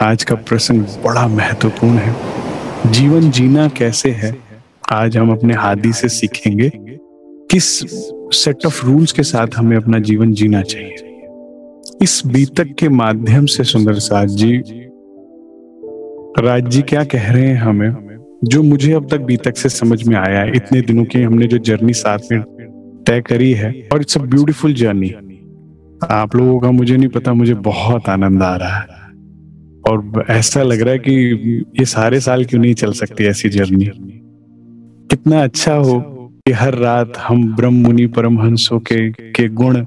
आज का प्रसंग बड़ा महत्वपूर्ण है। जीवन जीना कैसे है, आज हम अपने हादी से सीखेंगे। किस सेट ऑफ रूल्स के साथ हमें अपना जीवन जीना चाहिए। इस बीतक के माध्यम से सुंदर साथ जी, राज जी क्या कह रहे हैं हमें, जो मुझे अब तक बीतक से समझ में आया है, इतने दिनों की हमने जो जर्नी साथ में तय करी है, और इट्स अ ब्यूटीफुल जर्नी। आप लोगों का मुझे नहीं पता, मुझे बहुत आनंद आ रहा है और ऐसा लग रहा है कि ये सारे साल क्यों नहीं चल सकती ऐसी जर्नी। कितना अच्छा हो कि हर रात हम ब्रह्म मुनि परमहंसों के गुण,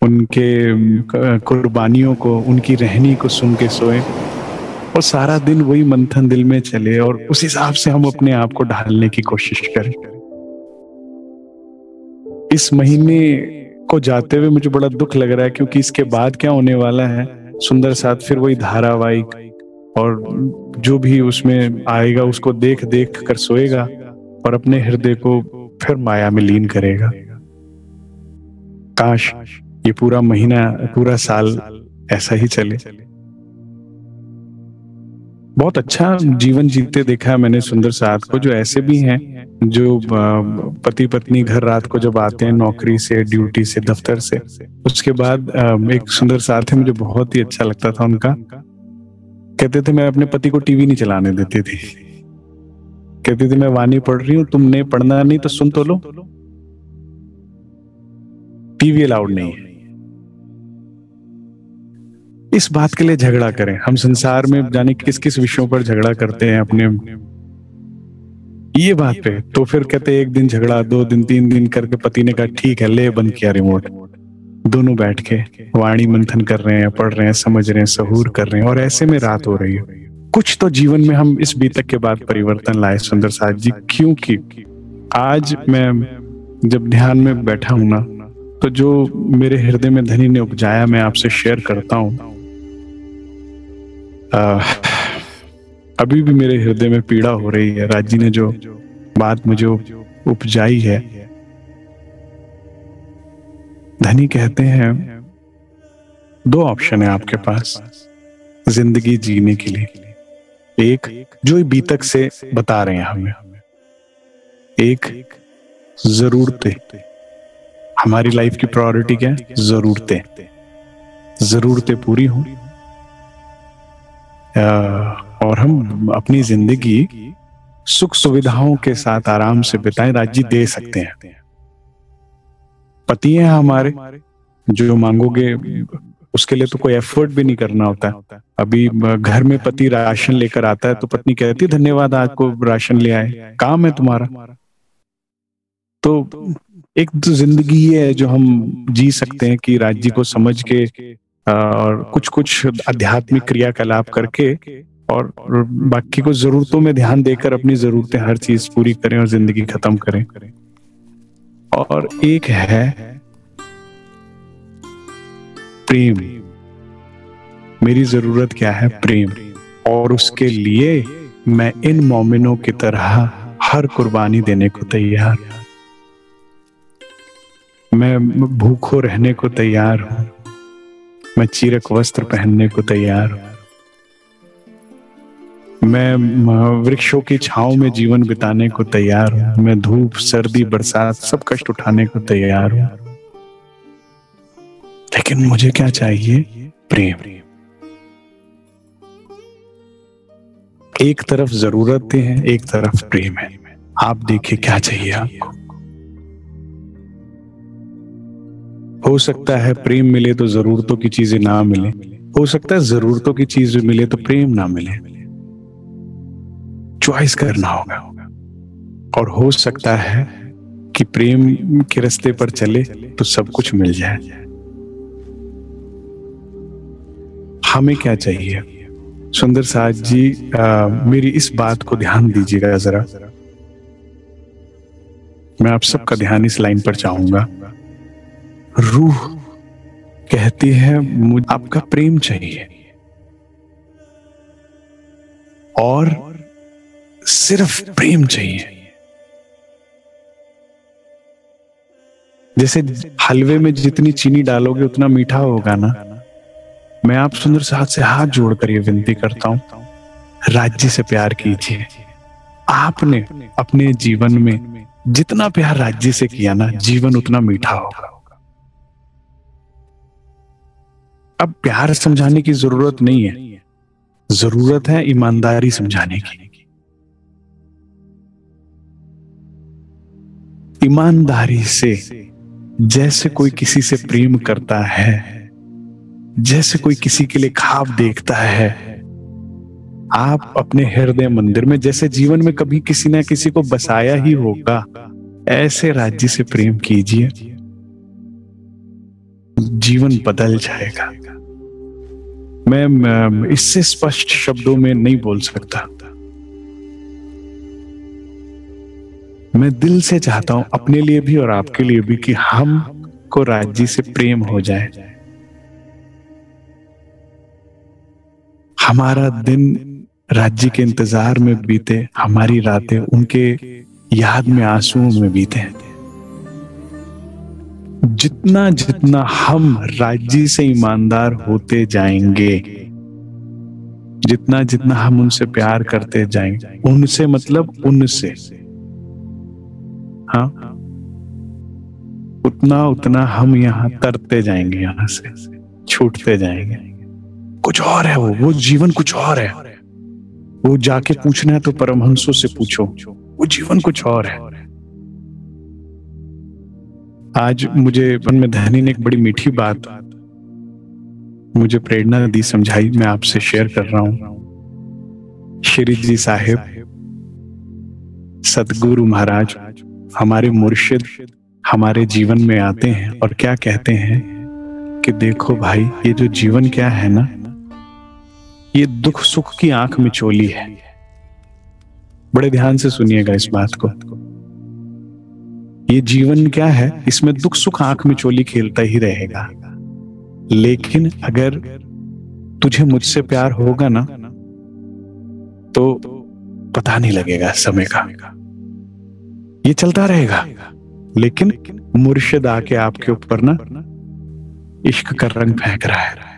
उनके कुर्बानियों को, उनकी रहनी को सुन के सोए और सारा दिन वही मंथन दिल में चले और उस हिसाब से हम अपने आप को ढालने की कोशिश करें। इस महीने को जाते हुए मुझे बड़ा दुख लग रहा है, क्योंकि इसके बाद क्या होने वाला है सुंदर साथ, फिर वही धारावाहिक और जो भी उसमें आएगा उसको देख देख कर सोएगा और अपने हृदय को फिर माया में लीन करेगा। काश ये पूरा महीना, पूरा साल ऐसा ही चले। बहुत अच्छा जीवन जीते देखा है मैंने सुंदर साथ को, जो ऐसे भी हैं जो पति पत्नी घर रात को जब आते हैं नौकरी से, ड्यूटी से, दफ्तर से, उसके बाद एक सुंदर साथ है, मुझे बहुत ही अच्छा लगता था उनका। कहते थे मैं अपने पति को टीवी नहीं चलाने देती थी, कहती थी मैं वाणी पढ़ रही हूं, तुमने पढ़ना नहीं तो सुन तो लो, टीवी अलाउड नहीं है। इस बात के लिए झगड़ा करें, हम संसार में जाने किस किस विषयों पर झगड़ा करते हैं अपने ये बात पे, तो फिर कहते एक दिन झगड़ा, 2 दिन 3 दिन करके पति ने कहा ठीक है, ले बंद किया रिमोट, दोनों बैठ के वाणी मंथन कर रहे हैं, पढ़ रहे हैं, समझ रहे हैं, सहूर कर रहे हैं और ऐसे में रात हो रही है। कुछ तो जीवन में हम इस बीतक के बाद परिवर्तन लाए सुंदर साथ जी, क्योंकि आज मैं जब ध्यान में बैठा हूं ना, तो जो मेरे हृदय में धनी ने उपजाया मैं आपसे शेयर करता हूं। अभी भी मेरे हृदय में पीड़ा हो रही है। राज जी ने जो बात मुझे उपजाई है, धनी कहते हैं 2 ऑप्शन है आपके पास जिंदगी जीने के लिए। एक जो बीतक से बता रहे हैं हमें, एक जरूरतें। हमारी लाइफ की प्रायोरिटी क्या है? जरूरतें। जरूरतें पूरी हों और हम अपनी जिंदगी सुख सुविधाओं के साथ आराम से बिताएं। राज जी दे सकते हैं, पति हैं हमारे, जो मांगोगे उसके लिए तो कोई एफर्ट भी नहीं करना होता है। अभी घर में पति राशन लेकर आता है तो पत्नी कहती है धन्यवाद, आज को राशन ले आए, काम है तुम्हारा। तो एक तो जिंदगी ये है जो हम जी सकते हैं कि राज जी को समझ के और कुछ कुछ आध्यात्मिक क्रियाकलाप करके और बाकी को जरूरतों में ध्यान देकर अपनी जरूरतें हर चीज पूरी करें और जिंदगी खत्म करें। और एक है प्रेम। मेरी जरूरत क्या है? प्रेम। और उसके लिए मैं इन मोमिनों की तरह हर कुर्बानी देने को तैयार, मैं भूखों रहने को तैयार हूं, मैं चीरक वस्त्र पहनने को तैयार हूं, मैं वृक्षों की छांव में जीवन बिताने को तैयार हूं, मैं धूप, सर्दी, बरसात सब कष्ट उठाने को तैयार हूं। लेकिन मुझे क्या चाहिए? प्रेम। एक तरफ जरूरतें हैं, एक तरफ प्रेम है। आप देखिए क्या चाहिए आपको। हो सकता है प्रेम मिले तो जरूरतों की चीजें ना मिले, हो सकता है जरूरतों की चीज मिले तो प्रेम ना मिले। चॉइस करना होगा। और हो सकता है कि प्रेम के रास्ते पर चले तो सब कुछ मिल जाए। हमें क्या चाहिए? सुंदर साथ जी, मेरी इस बात को ध्यान दीजिएगा जरा, मैं आप सबका ध्यान इस लाइन पर चाहूंगा। रूह कहती है मुझे आपका प्रेम चाहिए और सिर्फ प्रेम चाहिए। जैसे हलवे में जितनी चीनी डालोगे उतना मीठा होगा ना, मैं आप सुंदर साथ से हाथ जोड़कर ये विनती करता हूं, राज्य से प्यार कीजिए। आपने अपने जीवन में जितना प्यार राज्य से किया ना, जीवन उतना मीठा होगा। अब प्यार समझाने की जरूरत नहीं है, जरूरत है ईमानदारी समझाने की। ईमानदारी से, जैसे कोई किसी से प्रेम करता है, जैसे कोई किसी के लिए ख्वाब देखता है, आप अपने हृदय मंदिर में जैसे जीवन में कभी किसी ना किसी को बसाया ही होगा, ऐसे राज्य से प्रेम कीजिए, जीवन बदल जाएगा। मैं इससे स्पष्ट शब्दों में नहीं बोल सकता। मैं दिल से चाहता हूं अपने लिए भी और आपके लिए भी कि हम को राज्य से प्रेम हो जाए। हमारा दिन राज्य के इंतजार में बीते, हमारी रातें उनके याद में आंसुओं में बीते। जितना जितना हम राज्य से ईमानदार होते जाएंगे, जितना जितना हम उनसे प्यार करते जाएंगे, उनसे मतलब उनसे, हाँ, उतना उतना हम यहाँ तरते जाएंगे, यहाँ से छूटते जाएंगे। कुछ और है वो जीवन कुछ और है। वो जाके पूछना है तो परमहंसों से पूछो, वो जीवन कुछ और है। आज मुझे मन में धनी ने एक बड़ी मीठी बात मुझे प्रेरणा दी, समझाई, मैं आपसे शेयर कर रहा हूं। श्री जी साहिब, सतगुरु महाराज, हमारे मुर्शिद हमारे जीवन में आते हैं और क्या कहते हैं कि देखो भाई, ये जो जीवन क्या है ना, ये दुख सुख की आंख में चोली है। बड़े ध्यान से सुनिएगा इस बात को। ये जीवन क्या है, इसमें दुख सुख आंख में चोली खेलता ही रहेगा। लेकिन अगर तुझे मुझसे प्यार होगा ना, तो पता नहीं लगेगा समय का, ये चलता रहेगा। लेकिन मुर्शिद आके आपके ऊपर ना इश्क का रंग फेंक रहा है,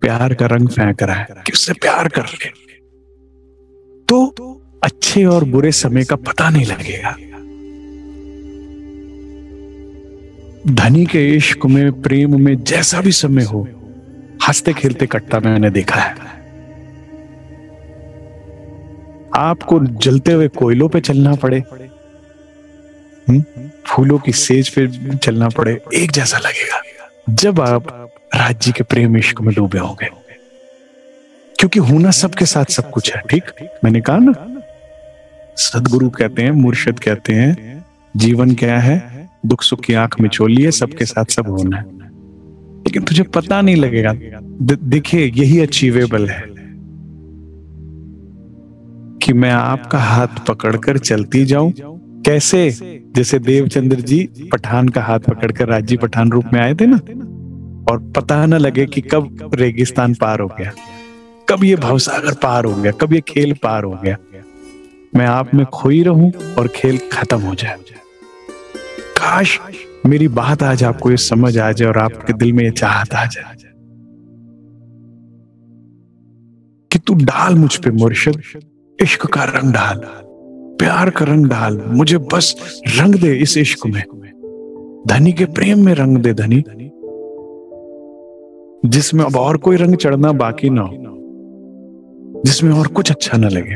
प्यार का रंग फेंक रहा है कि उससे प्यार कर ले, तो अच्छे और बुरे समय का पता नहीं लगेगा। धनी के इश्क में, प्रेम में जैसा भी समय हो, हंसते खेलते कटता मैंने देखा है। आपको जलते हुए कोयलों पे चलना पड़े, फूलों की सेज पे चलना पड़े, एक जैसा लगेगा जब आप राज्य के प्रेम इश्क में डूबे होंगे। क्योंकि होना सबके साथ सब कुछ है। ठीक, मैंने कहा ना, सदगुरु कहते हैं, मुर्शिद कहते हैं, जीवन क्या है, दुख सुख की आंख में चोली है, सबके साथ सब होना है, लेकिन तुझे पता नहीं लगेगा। देखिए, यही अचीवेबल है कि मैं आपका हाथ पकड़कर चलती जाऊं। कैसे? जैसे देवचंद्र जी पठान का हाथ पकड़कर राज्य पठान रूप में आए थे ना, और पता न लगे कि कब रेगिस्तान पार हो गया, कब ये भवसागर पार हो गया, कब ये खेल पार हो गया। मैं आप में खोई रहूं और खेल खत्म हो जाए। काश मेरी बात आज आपको ये समझ आ जाए और आपके दिल में ये चाहत आ जाए कि तू डाल मुझ पे मुर्शिद, इश्क का रंग डाल, प्यार का रंग डाल, मुझे बस रंग दे इस इश्क में, धनी के प्रेम में रंग दे धनी, जिसमें अब और कोई रंग चढ़ना बाकी ना हो, जिसमें और कुछ अच्छा ना लगे।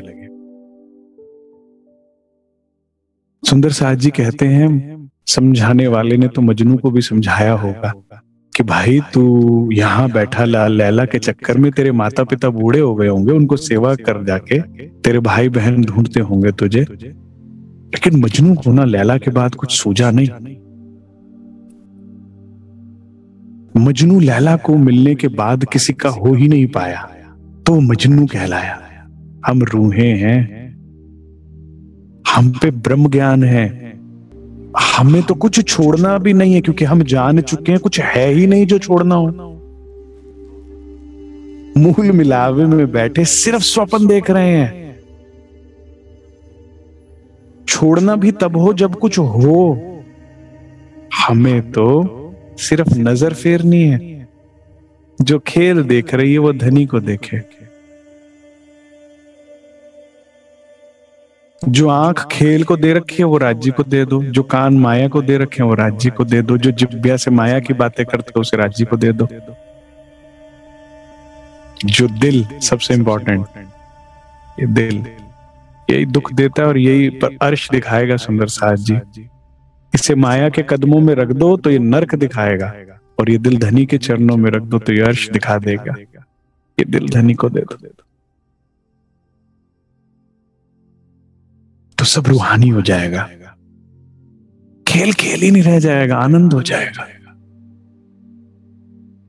सुंदर साथ जी कहते हैं, समझाने वाले ने तो मजनू को भी समझाया होगा कि भाई तू यहाँ बैठा लैला के चक्कर में तेरे माता पिता बूढ़े हो गए होंगे, उनको सेवा कर जाके, तेरे भाई बहन ढूंढते होंगे तुझे। लेकिन मजनू को ना लैला के बाद कुछ सूझा नहीं। मजनू लैला को मिलने के बाद किसी का हो ही नहीं पाया, तो मजनू कहलाया। हम रूहें हैं, हम पे ब्रह्म ज्ञान है, हमें तो कुछ छोड़ना भी नहीं है, क्योंकि हम जान चुके हैं कुछ है ही नहीं जो छोड़ना हो। मूल मिलावे में बैठे सिर्फ स्वप्न देख रहे हैं। छोड़ना भी तब हो जब कुछ हो। हमें तो सिर्फ नजर फेरनी है, जो खेल देख रही है वो धनी को देखे। जो आंख खेल को दे रखी है वो राज्य को दे दो, जो कान माया को दे रखे हैं वो राज्य को दे दो, जो जिह्वा से माया की बातें करते हो उसे राज्य को दे दो। जो दिल, सबसे इंपॉर्टेंट, ये दिल यही दुख देता है और यही पर अर्श दिखाएगा। सुंदर साथ जी, इसे माया के कदमों में रख दो तो ये नरक दिखाएगा, और ये दिल धनी के चरणों में रख दो तो ये अर्श दिखा देगा। ये दिल धनी को दे दो तो सब रूहानी हो जाएगा, खेल खेल ही नहीं रह जाएगा, आनंद हो जाएगा,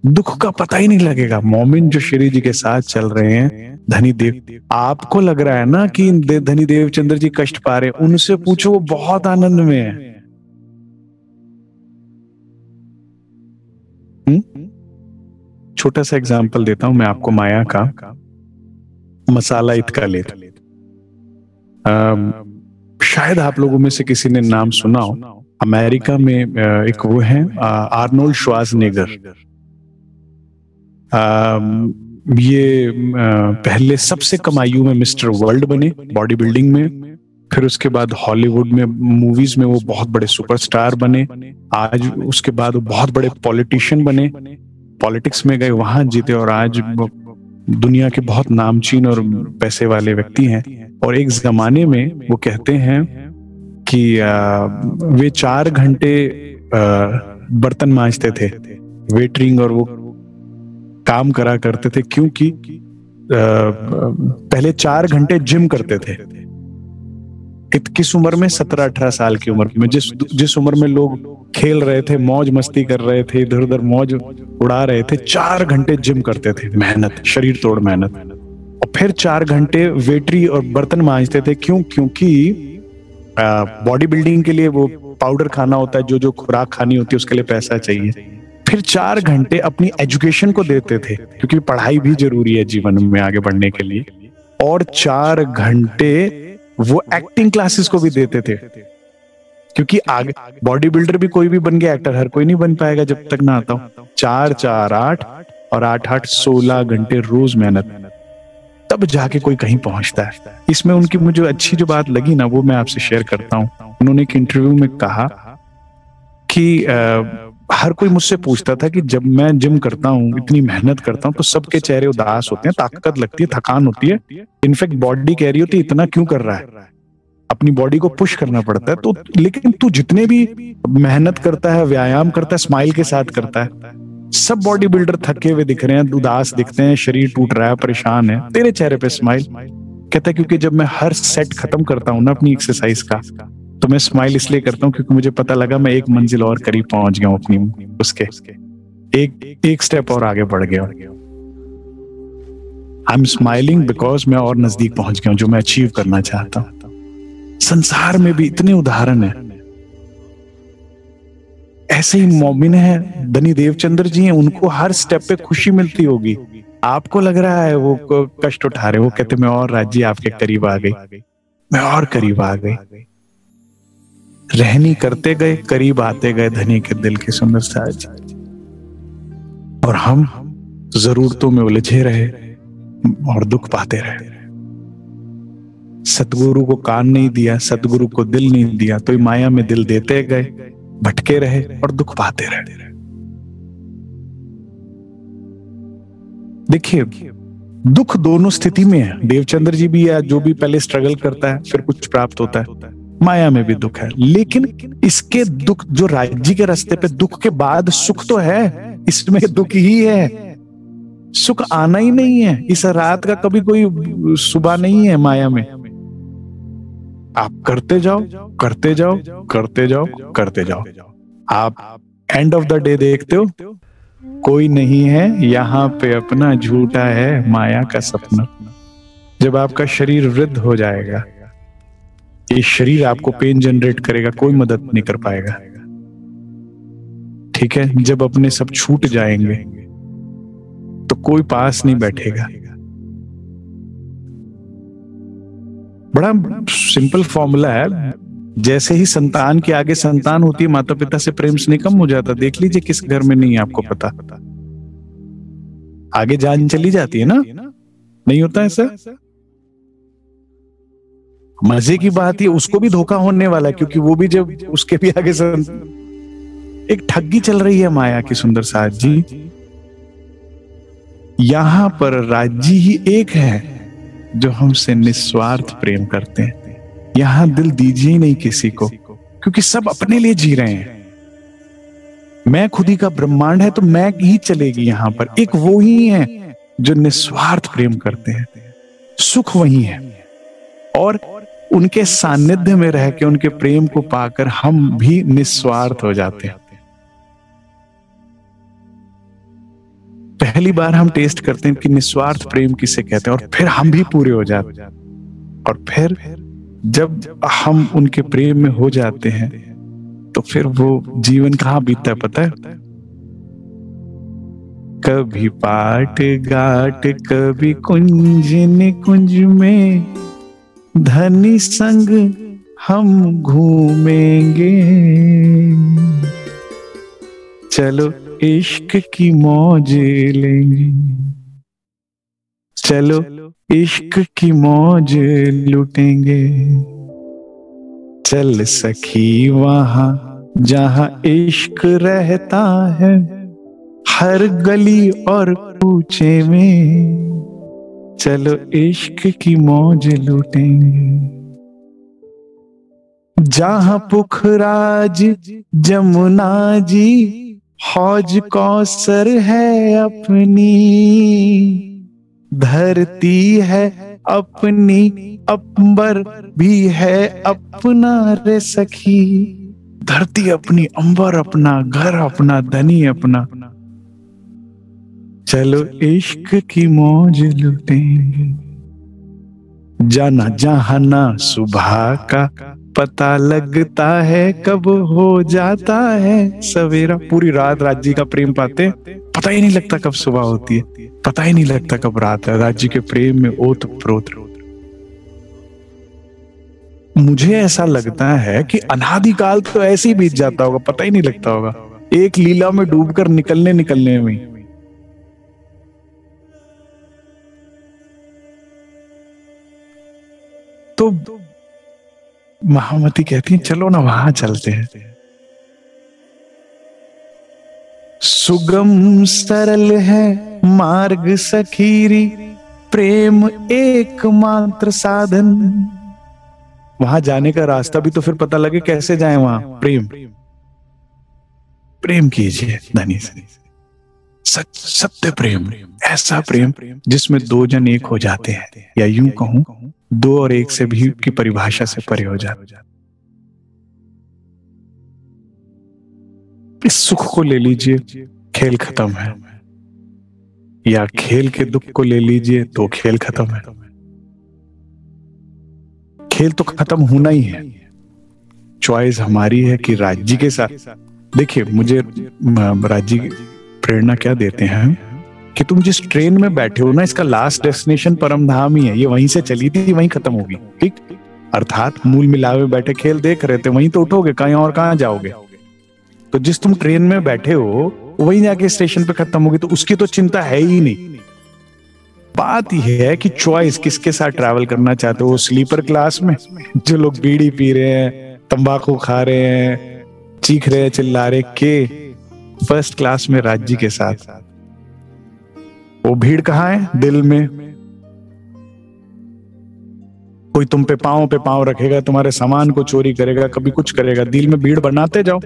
दुख का पता ही नहीं लगेगा। मोमिन जो श्री जी के साथ चल रहे हैं, धनी देव, आपको लग रहा है ना कि धनी देवचंद्र जी कष्ट पा रहे, उनसे पूछो, वो बहुत आनंद में है। छोटा सा एग्जांपल देता हूं मैं आपको माया का। मसाला इतका ले, शायद आप लोगों में से किसी ने नाम सुना हो। अमेरिका में एक वो है आर्नोल्ड श्वार्ज़नेगर। ये पहले सबसे कम आयु में मिस्टर वर्ल्ड बने बॉडी बिल्डिंग में, फिर उसके बाद हॉलीवुड में मूवीज में वो बहुत बड़े सुपरस्टार बने। आज उसके बाद वो बहुत बड़े पॉलिटिशियन बने, पॉलिटिक्स में गए, वहां जीते, और आज दुनिया के बहुत नामचीन और पैसे वाले व्यक्ति हैं। और एक जमाने में वो कहते हैं कि वे 4 घंटे बर्तन मांजते थे, वेटरिंग और वो काम करा करते थे, क्योंकि पहले 4 घंटे जिम करते थे। किस उम्र में? 17-18 साल की उम्र में, जिस उम्र में लोग खेल रहे थे, मौज मस्ती कर रहे थे, इधर उधर मौज उड़ा रहे थे, 4 घंटे जिम करते थे, मेहनत, शरीर तोड़ मेहनत, और फिर 4 घंटे वेटरी और बर्तन मांजते थे। क्योंकि बॉडी बिल्डिंग के लिए वो पाउडर खाना होता है, जो खुराक खानी होती है उसके लिए पैसा चाहिए। फिर 4 घंटे अपनी एजुकेशन को देते थे, क्योंकि पढ़ाई भी जरूरी है जीवन में आगे बढ़ने के लिए, और 4 घंटे वो एक्टिंग क्लासेस को भी देते थे, क्योंकि आगे बॉडी बिल्डर भी कोई भी बन गया, एक्टर हर कोई नहीं बन पाएगा जब तक ना आता हो। 4-4 8 और 8-8 16 घंटे रोज मेहनत, तब जाके कोई कहीं पहुंचता है। इसमें उनकी मुझे अच्छी जो बात लगी ना, वो मैं आपसे शेयर करता हूं। उन्होंने एक इंटरव्यू में कहा कि हर कोई मुझसे पूछता था कि जब मैं जिम करता हूँ, इतनी मेहनत करता हूँ, तो सबके चेहरे उदास होते हैं, ताकत लगती है, थकान होती है, इनफैक्ट बॉडी कह रही होती है इतना क्यों कर रहा है, अपनी बॉडी को पुश करना पड़ता है। तो लेकिन तू जितने भी मेहनत करता है, व्यायाम करता है, स्माइल के साथ करता है, सब बॉडी बिल्डर थके हुए दिख रहे हैं, उदास दिखते हैं, शरीर टूट रहा है, परेशान है, तेरे चेहरे पे स्माइल। कहता है क्योंकि जब मैं हर सेट खत्म करता हूं ना अपनी एक्सरसाइज का, तो मैं स्माइल इसलिए करता हूं क्योंकि मुझे पता लगा मैं एक मंजिल और करीब पहुंच गया हूं, अपनी उसके एक स्टेप और आगे बढ़ गया। आई एम स्माइलिंग बिकॉज मैं और नजदीक पहुंच गया हूं जो मैं अचीव करना चाहता हूं। संसार में भी इतने उदाहरण है, ऐसे ही मोमिन है, धनी देवचंद्र जी हैं, उनको हर स्टेप पे खुशी मिलती होगी। आपको लग रहा है वो कष्ट उठा रहे, वो कहते मैं और राज्य आपके करीब आ गई, मैं और करीब आ गई। रहनी करते गए, करीब आते गए धनी के दिल के सुंदर साज, और हम जरूरतों में उलझे रहे और दुख पाते रहे। सतगुरु को कान नहीं दिया, सतगुरु को दिल नहीं दिया, तो माया में दिल देते गए, भटके रहे और दुख पाते रहे। देखिए, दुख दोनों स्थिति में है। देवचंद्र जी भी है, जो भी पहले स्ट्रगल करता है फिर कुछ प्राप्त होता है, माया में भी दुख है। लेकिन इसके दुख, जो राज्य के रास्ते पे दुख के बाद सुख तो है, इसमें दुख ही है, सुख आना ही नहीं है। इस रात का कभी कोई सुबह नहीं है माया में। आप करते जाओ, करते जाओ, करते जाओ, करते जाओ। आप एंड ऑफ द डे देखते हो, कोई नहीं है यहाँ पे, अपना झूठा है माया का सपना। जब आपका शरीर वृद्ध हो जाएगा, ये शरीर आपको पेन जनरेट करेगा, कोई मदद नहीं कर पाएगा। ठीक है, जब अपने सब छूट जाएंगे तो कोई पास नहीं बैठेगा। बड़ा सिंपल फॉर्मूला है। जैसे ही संतान के आगे संतान होती है, माता पिता से प्रेम स्नेह कम हो जाता। देख लीजिए किस घर में नहीं है आपको पता। आगे जान चली जाती है ना, नहीं होता ऐसा। मजे की बात ये उसको भी धोखा होने वाला है, क्योंकि वो भी जब उसके भी आगे एक ठगी चल रही है माया की। सुंदर साथ जी, यहां पर राज्य ही एक है जो हमसे निस्वार्थ प्रेम करते हैं। यहां दिल दीजिए ही नहीं किसी को, क्योंकि सब अपने लिए जी रहे हैं। मैं खुद ही का ब्रह्मांड है, तो मैं ही चलेगी यहां पर। एक वो ही है जो निस्वार्थ प्रेम करते हैं, सुख वही है। और उनके सानिध्य में रह के, उनके प्रेम को पाकर हम भी निस्वार्थ हो जाते हैं। पहली बार हम टेस्ट करते हैं कि निस्वार्थ प्रेम किसे कहते हैं, और फिर हम भी पूरे हो जाते हैं। और फिर जब हम उनके प्रेम में हो जाते हैं, तो फिर वो जीवन कहां बीतता है पता है? कभी पाट गाट, कभी कुंज निकुंज में, धनी संग हम घूमेंगे। चलो इश्क की मौज लेंगे, चलो इश्क की मौज लूटेंगे। चल सखी वहां जहां इश्क रहता है, हर गली और कूचे में। चलो इश्क की मौज लूटेंगे। जहां पुखराज जमुना जी, हौज कौसर है अपनी। धरती है अपनी, अंबर भी है अपना रे सखी। धरती अपनी, अंबर अपना, घर अपना, धनी अपना। चलो इश्क की मौज लूटेंगे। जाना जहां ना सुबह का पता लगता है, कब हो जाता है सवेरा। पूरी रात राज्य का प्रेम पाते, पता ही नहीं लगता कब सुबह होती है, पता ही नहीं लगता कब रात है। राज्य के प्रेम में ओत प्रोत। मुझे ऐसा लगता है कि अनादिकाल तो ऐसे ही बीत जाता होगा, पता ही नहीं लगता होगा, एक लीला में डूबकर निकलने में। तो महामती कहती है चलो ना वहां चलते हैं। सुगम सरल है मार्ग सखीरी, प्रेम एकमात्र साधन। वहां जाने का रास्ता भी तो फिर पता लगे कैसे जाएं वहां। प्रेम, प्रेम कीजिए धनी से, सत्य प्रेम, ऐसा प्रेम जिसमें दो जन एक हो जाते हैं, या यूं कहूं दो और एक से भी की परिभाषा से परे हो जाते। इस सुख को ले लीजिए, खेल खत्म है, या खेल के दुख को ले लीजिए तो खेल खत्म है। खेल तो खत्म होना ही है। चॉइस हमारी है कि राज्य के साथ। देखिए, मुझे राज्य प्रेरणा क्या देते हैं कि तुम जिस ट्रेन में बैठे हो ना, इसका लास्ट डेस्टिनेशन परम धाम ही है। ये वहीं से चली थी, वहीं खत्म होगी, ठीक। अर्थात मूल मिलावे बैठे खेल देख रहे थे, वहीं तो उठोगे, कहीं और कहां जाओगे। तो जिस तुम ट्रेन में बैठे हो वहीं जाके स्टेशन पे खत्म होगी, तो उसकी तो चिंता है ही नहीं। बात यह है कि चॉइस किसके साथ ट्रैवल करना चाहते हो। स्लीपर क्लास में जो लोग बीड़ी पी रहे हैं, तंबाकू खा रहे हैं, चीख रहे हैं, चिल्ला रहे, के फर्स्ट क्लास में राज्य के साथ। वो भीड़ कहाँ है? दिल में। कोई तुम पे पांव रखेगा, तुम्हारे सामान को चोरी करेगा, कभी कुछ करेगा। दिल में भीड़ बनाते जाओ,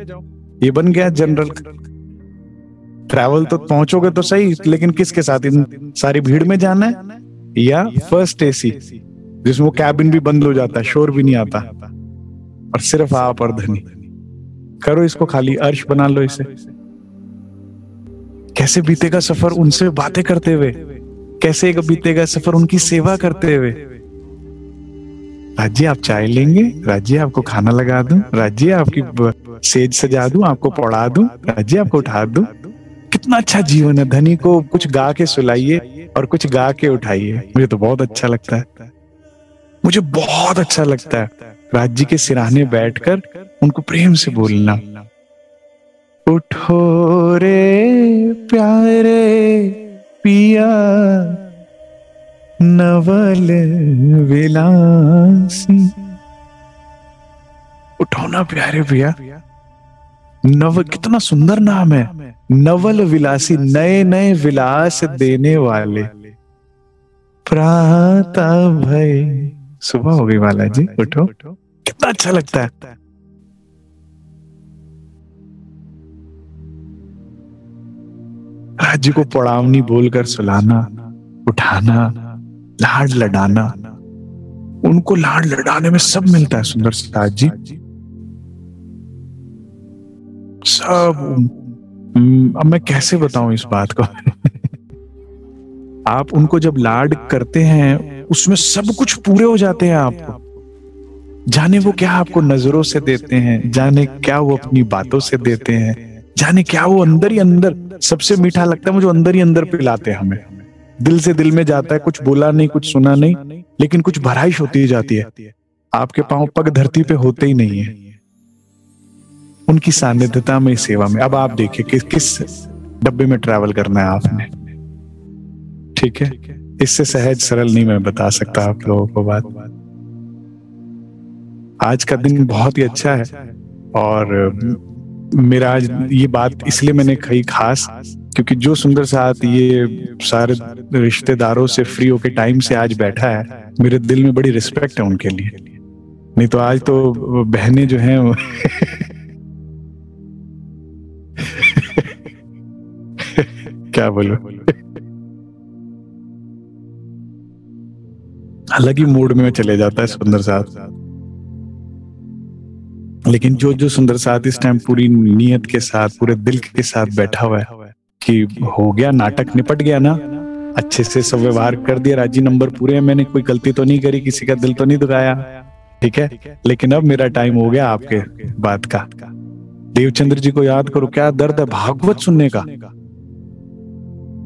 ये बन गया जनरल। ट्रैवल तो पहुंचोगे तो सही, लेकिन किसके साथ? इन सारी भीड़ में जाना है, या फर्स्ट एसी जिसमें वो कैबिन भी बंद हो जाता है, शोर भी नहीं आता, और सिर्फ आप और धनी। करो इसको खाली, अर्श बना लो इसे। कैसे बीतेगा सफर उनसे बातें करते हुए, कैसे बीतेगा सफर उनकी सेवा करते हुए। राज्य आप चाय लेंगे, राज्य आपको खाना लगा दूं, राज्य आपकी सेज सजा दूं, आपको पौड़ा दूं, राज्य आपको उठा दूं। कितना अच्छा जीवन है। धनी को कुछ गा के सुलाइए और कुछ गा के उठाइए। मुझे तो बहुत अच्छा लगता है, मुझे बहुत अच्छा लगता है राज्य के सिराने बैठकर उनको प्रेम से बोलना, उठो रे प्यारे पिया नवल विलासी। उठो ना प्यारे पिया, नव कितना सुंदर नाम है, नवल विलासी, नए नए विलास देने वाले। प्रातः भय, सुबह हो गई बालाजी, उठो। कितना अच्छा लगता है। राज्य को पड़ावनी बोलकर सुलाना, उठाना, लाड लडाना। उनको लाड लडाने में सब मिलता है सुंदर साथ जी, सब। अब मैं कैसे बताऊं इस बात को। आप उनको जब लाड करते हैं उसमें सब कुछ पूरे हो जाते हैं आप। जाने वो क्या आपको नजरों से देते हैं, जाने क्या वो अपनी बातों से देते हैं, जाने क्या वो अंदर ही अंदर, सबसे मीठा लगता है मुझे अंदर ही अंदर पिलाते हैं हमें। दिल से दिल में जाता है, कुछ बोला नहीं, कुछ सुना नहीं, लेकिन कुछ भराइश होती ही जाती है। आपके पांव पग धरती पे होते ही नहीं है उनकी सानिध्यता में, सेवा में। अब आप देखिए किस डब्बे में ट्रैवल करना है आपने, ठीक है। इससे सहज सरल नहीं मैं बता सकता आप लोगों को बात। आज का दिन बहुत ही अच्छा है और मेरा आज ये बात इसलिए मैंने कही खास, क्योंकि जो सुंदर साथ ये सारे रिश्तेदारों से फ्री होके टाइम से आज बैठा है, मेरे दिल में बड़ी रिस्पेक्ट है उनके लिए। नहीं तो आज तो बहनें जो हैं क्या बोलूं, अलग ही मूड में चले जाता है सुंदर साथ। लेकिन जो सुंदर साथ इस टाइम पूरी नियत के साथ, पूरे दिल के साथ बैठा हुआ है कि हो गया, नाटक निपट गया ना, अच्छे से सब व्यवहार कर दिया, राजी नंबर पूरे हैं, मैंने कोई गलती तो नहीं करी, किसी का दिल तो नहीं दुखाया, ठीक है। लेकिन अब मेरा टाइम हो गया आपके बात का। देवचंद्र जी को याद करो, क्या दर्द है भागवत सुनने का,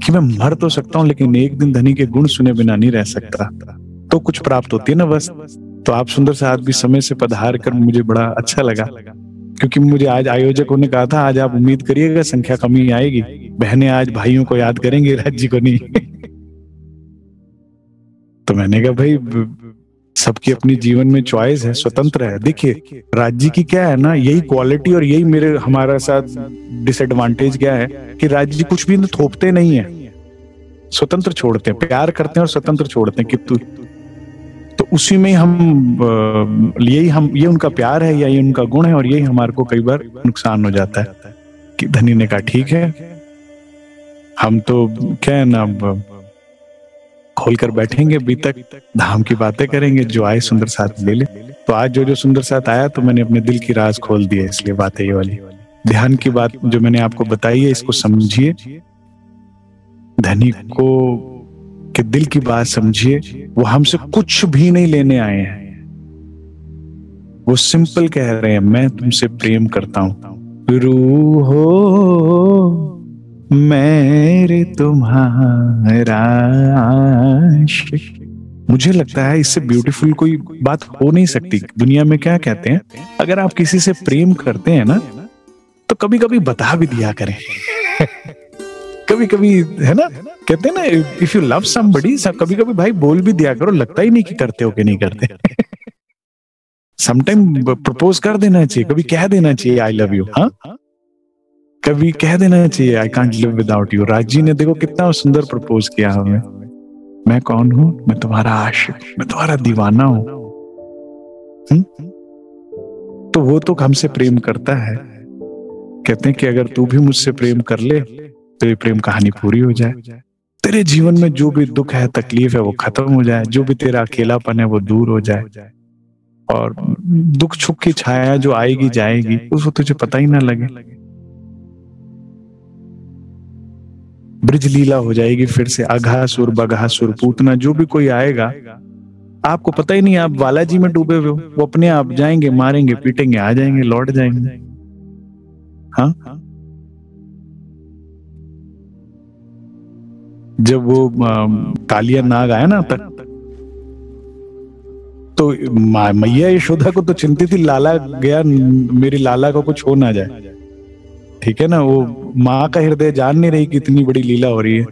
कि मैं मर तो सकता हूं लेकिन एक दिन धनी के गुण सुने बिना नहीं रह सकता, तो कुछ प्राप्त होती है ना बस। तो आप सुंदर साथ भी समय से पधार कर मुझे बड़ा अच्छा लगा, क्योंकि मुझे आज आयोजकों ने कहा था आज आप उम्मीद करिएगा संख्या कमी आएगी, बहनें आज भाइयों को याद करेंगे, राज्य को नहीं। तो मैंने कहा भाई सबकी अपनी जीवन में चॉइस है, स्वतंत्र है। देखिए राज्य की क्या है ना, यही क्वालिटी और यही मेरे हमारा साथ डिसएडवांटेज क्या है कि राज्य कुछ भी थोपते नहीं है, स्वतंत्र छोड़ते हैं, प्यार करते हैं और स्वतंत्र छोड़ते हैं कितु। तो उसी में हम ये उनका प्यार है या ये उनका गुण है, और यही हमारे को कई बार नुकसान हो जाता है। कि धनी ने कहा ठीक है, हम तो क्या है ना खोलकर बैठेंगे, अभी तक धाम की बातें करेंगे, जो आए सुंदर साथ ले ले। तो आज जो सुंदर साथ आया तो मैंने अपने दिल की राज खोल दी है, इसलिए बात है ये वाली। ध्यान की बात जो मैंने आपको बताई है इसको समझिए, धनी को के दिल की बात समझिए। वो हमसे कुछ भी नहीं लेने आए हैं, वो सिंपल कह रहे हैं मैं तुमसे प्रेम करता हूं, रूह हो मेरे तुम्हारा आशिक। मुझे लगता है इससे ब्यूटीफुल कोई बात हो नहीं सकती दुनिया में। क्या कहते हैं, अगर आप किसी से प्रेम करते हैं ना तो कभी कभी बता भी दिया करें। कभी कभी है ना, कहते हैं ना इफ यू लव समबडी, कभी कभी भाई बोल भी दिया करो, लगता ही नहीं कि करते हो कि नहीं करते। समटाइम प्रपोज कर देना चाहिए, कभी कह देना चाहिए आई लव यू, हाँ कभी कह देना चाहिए I can't live without you. राजी ने देखो कितना सुंदर प्रपोज किया हमें, मैं कौन हूं, मैं तुम्हारा आशिक, मैं तुम्हारा दीवाना हूं। तो वो तो हमसे प्रेम करता है। कहते हैं कि अगर तू भी मुझसे प्रेम कर ले तो ये प्रेम कहानी पूरी हो जाए, तेरे जीवन में जो भी दुख है तकलीफ है वो खत्म हो जाए, जो भी तेरा अकेलापन है वो दूर हो जाए, और दुख सुख की छाया जो आएगी जाएगी उसको तुझे पता ही ना लगे। ब्रिज लीला हो जाएगी फिर से, अघासुर बघासुर पूतना जो भी कोई आएगा आपको पता ही नहीं, आप बालाजी में डूबे हुए हो, वो अपने आप जाएंगे, मारेंगे पीटेंगे, आ जाएंगे, लौट जाएंगे। हाँ जब वो कालिया नाग आया ना तक, तो मैया यशोदा को तो चिंती थी लाला गया, मेरी लाला को कुछ हो ना जाए, ठीक है ना। वो माँ का हृदय जान नहीं रही कि इतनी बड़ी लीला हो रही है,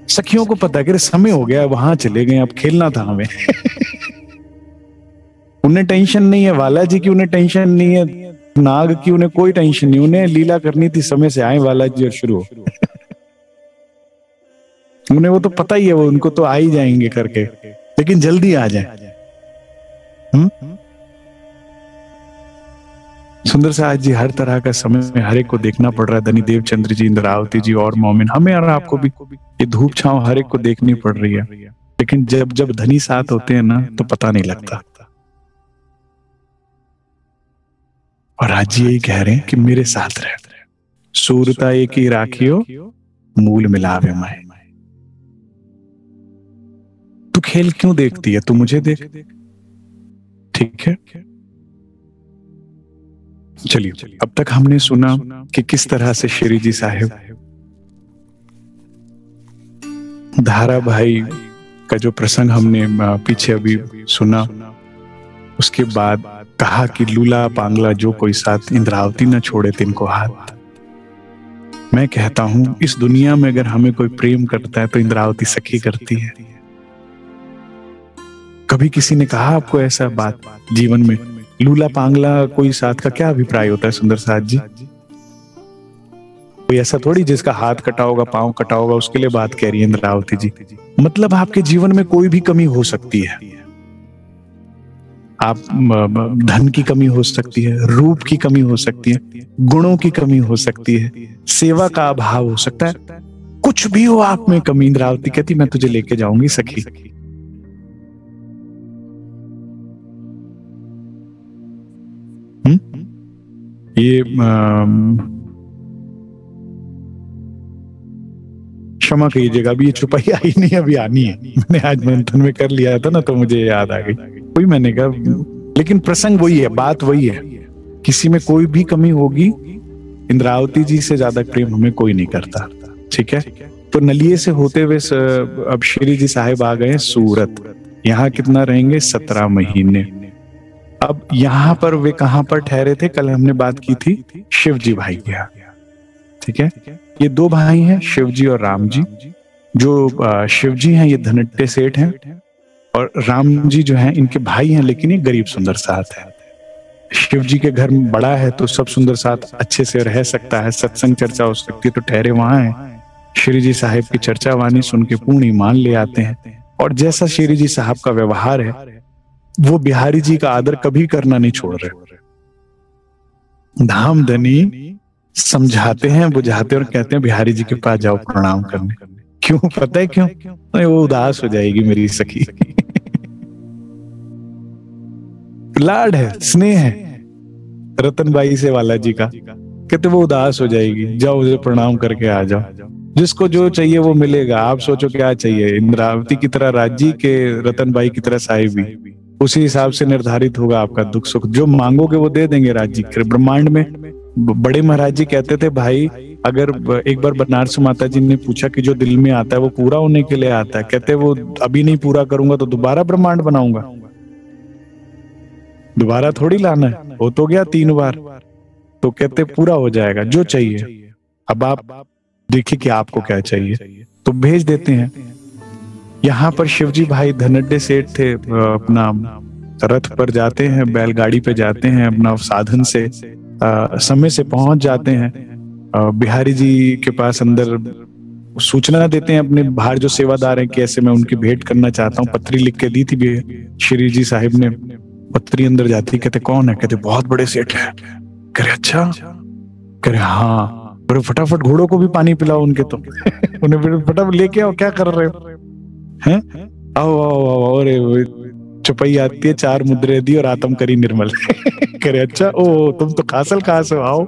सखियों को पता कि समय हो गया, वहां चले गए, अब खेलना था हमें। उन्हें टेंशन नहीं है वाला जी की, उन्हें टेंशन नहीं है नाग की, उन्हें कोई टेंशन नहीं, उन्हें लीला करनी थी, समय से आए वाला जी और शुरू हो। उन्हें वो तो पता ही है, वो उनको तो आ ही जाएंगे करके, लेकिन जल्दी आ जाए। सुंदर साहब जी, हर तरह का समय में हर एक को देखना पड़ रहा है। धनी देवचंद्र जी, इंद्रावती जी और मोमिन, हमें और आपको भी ये धूप छांव हर एक को देखनी पड़ रही है। लेकिन जब जब धनी साथ होते हैं ना तो पता नहीं लगता। और आज जी यही कह रहे हैं कि मेरे साथ रह, सूरता एक ही राखियो, मूल मिलावे माए। तू खेल क्यों देखती है, तू मुझे देख। ठीक है, चलिए अब तक हमने सुना कि किस तरह से श्री जी साहिब धारा भाई का जो प्रसंग हमने पीछे अभी सुना, उसके बाद कहा कि लूला पांगला जो कोई साथ, इंद्रावती न छोड़े तिनको हाथ। मैं कहता हूं इस दुनिया में अगर हमें कोई प्रेम करता है तो इंद्रावती सखी करती है। कभी किसी ने कहा आपको ऐसा बात जीवन में, लूला पांगला कोई साथ का क्या अभिप्राय होता है सुंदर साथ जी? कोई ऐसा थोड़ी जिसका हाथ कटा होगा, पांव कटा होगा, उसके लिए बात कह रही है इंद्रावती जी। मतलब आपके जीवन में कोई भी कमी हो सकती है। आप धन की कमी हो सकती है, रूप की कमी हो सकती है, गुणों की कमी हो सकती है, सेवा का अभाव हो सकता है, कुछ भी हो आप में कमी। इंद्रावती कहती मैं तुझे लेके जाऊंगी सखी। ये क्षमा कीजिएगा, अभी ये छुपाई आई नहीं, अभी आनी है। मैंने आज मंथन में कर लिया था ना तो मुझे याद आ गई, कोई मैंने कहा, लेकिन प्रसंग वही है, बात वही है। किसी में कोई भी कमी होगी, इंद्रावती जी से ज्यादा प्रेम हमें कोई नहीं करता। ठीक है, तो नलिये से होते हुए अब श्री जी साहिब आ गए सूरत। यहाँ कितना रहेंगे? 17 महीने। अब यहाँ पर वे कहां पर ठहरे थे? कल हमने बात की थी शिव जी भाई के यहाँ। ठीक है, ये दो भाई हैं, शिव जी और राम जी। जो शिव जी हैं ये धनट्टे सेठ हैं, और राम जी जो हैं इनके भाई हैं, लेकिन ये गरीब सुंदर साथ है। शिव जी के घर में बड़ा है तो सब सुंदर साथ अच्छे से रह सकता है, सत्संग चर्चा हो सकती है, तो ठहरे वहां है। श्री जी साहिब की चर्चा वाणी सुन के पूर्ण ईमान ले आते हैं। और जैसा श्री जी साहब का व्यवहार है, वो बिहारी जी का आदर कभी करना नहीं छोड़ रहे। धाम धनी समझाते हैं, बुझाते और कहते हैं बिहारी जी के पास जाओ प्रणाम करने। क्यों? पता है क्यों? वो उदास हो जाएगी मेरी सखी। लाड है, स्नेह है रतनबाई से वाला जी का, कहते वो उदास हो जाएगी, जाओ उसे प्रणाम करके आ जाओ। जिसको जो चाहिए वो मिलेगा। आप सोचो क्या चाहिए, इंद्रावती की तरह राज्य के रतनबाई की तरह साहिबी, उसी हिसाब से निर्धारित होगा आपका दुख सुख। जो मांगोगे वो दे देंगे राज्य के। ब्रह्मांड में बड़े महाराज जी कहते थे, भाई अगर एक बार बनारस माता जी ने पूछा कि जो दिल में आता है वो पूरा होने के लिए आता है, कहते वो अभी नहीं पूरा करूंगा तो दोबारा ब्रह्मांड बनाऊंगा, दोबारा थोड़ी लाना है, हो तो गया 3 बार। तो कहते पूरा हो जाएगा जो चाहिए। अब आप देखिए कि आपको क्या चाहिए, तो भेज देते हैं। यहाँ पर शिवजी भाई धनड्डे सेठ थे, अपना रथ पर जाते हैं, बैलगाड़ी पे जाते हैं, अपना साधन से समय से पहुंच जाते हैं। बिहारी जी के पास अंदर सूचना देते हैं अपने बाहर जो सेवादार हैं, कैसे मैं उनकी भेंट करना चाहता हूँ। पत्री लिख के दी थी श्री जी साहिब ने। पत्री अंदर जाती, कहते कौन है? कहते बहुत बड़े सेठ है। करे अच्छा? करे हाँ। अरे फटाफट घोड़ों को भी पानी पिलाओ उनके, तो उन्हें फटाफट लेके आओ, क्या कर रहे हो हैं? आओ आओ आओ। अरे चुपई आती है, 4 मुद्रे दी और आत्म करी निर्मल। करे अच्छा, ओ तुम तो खासल कहां से आओ,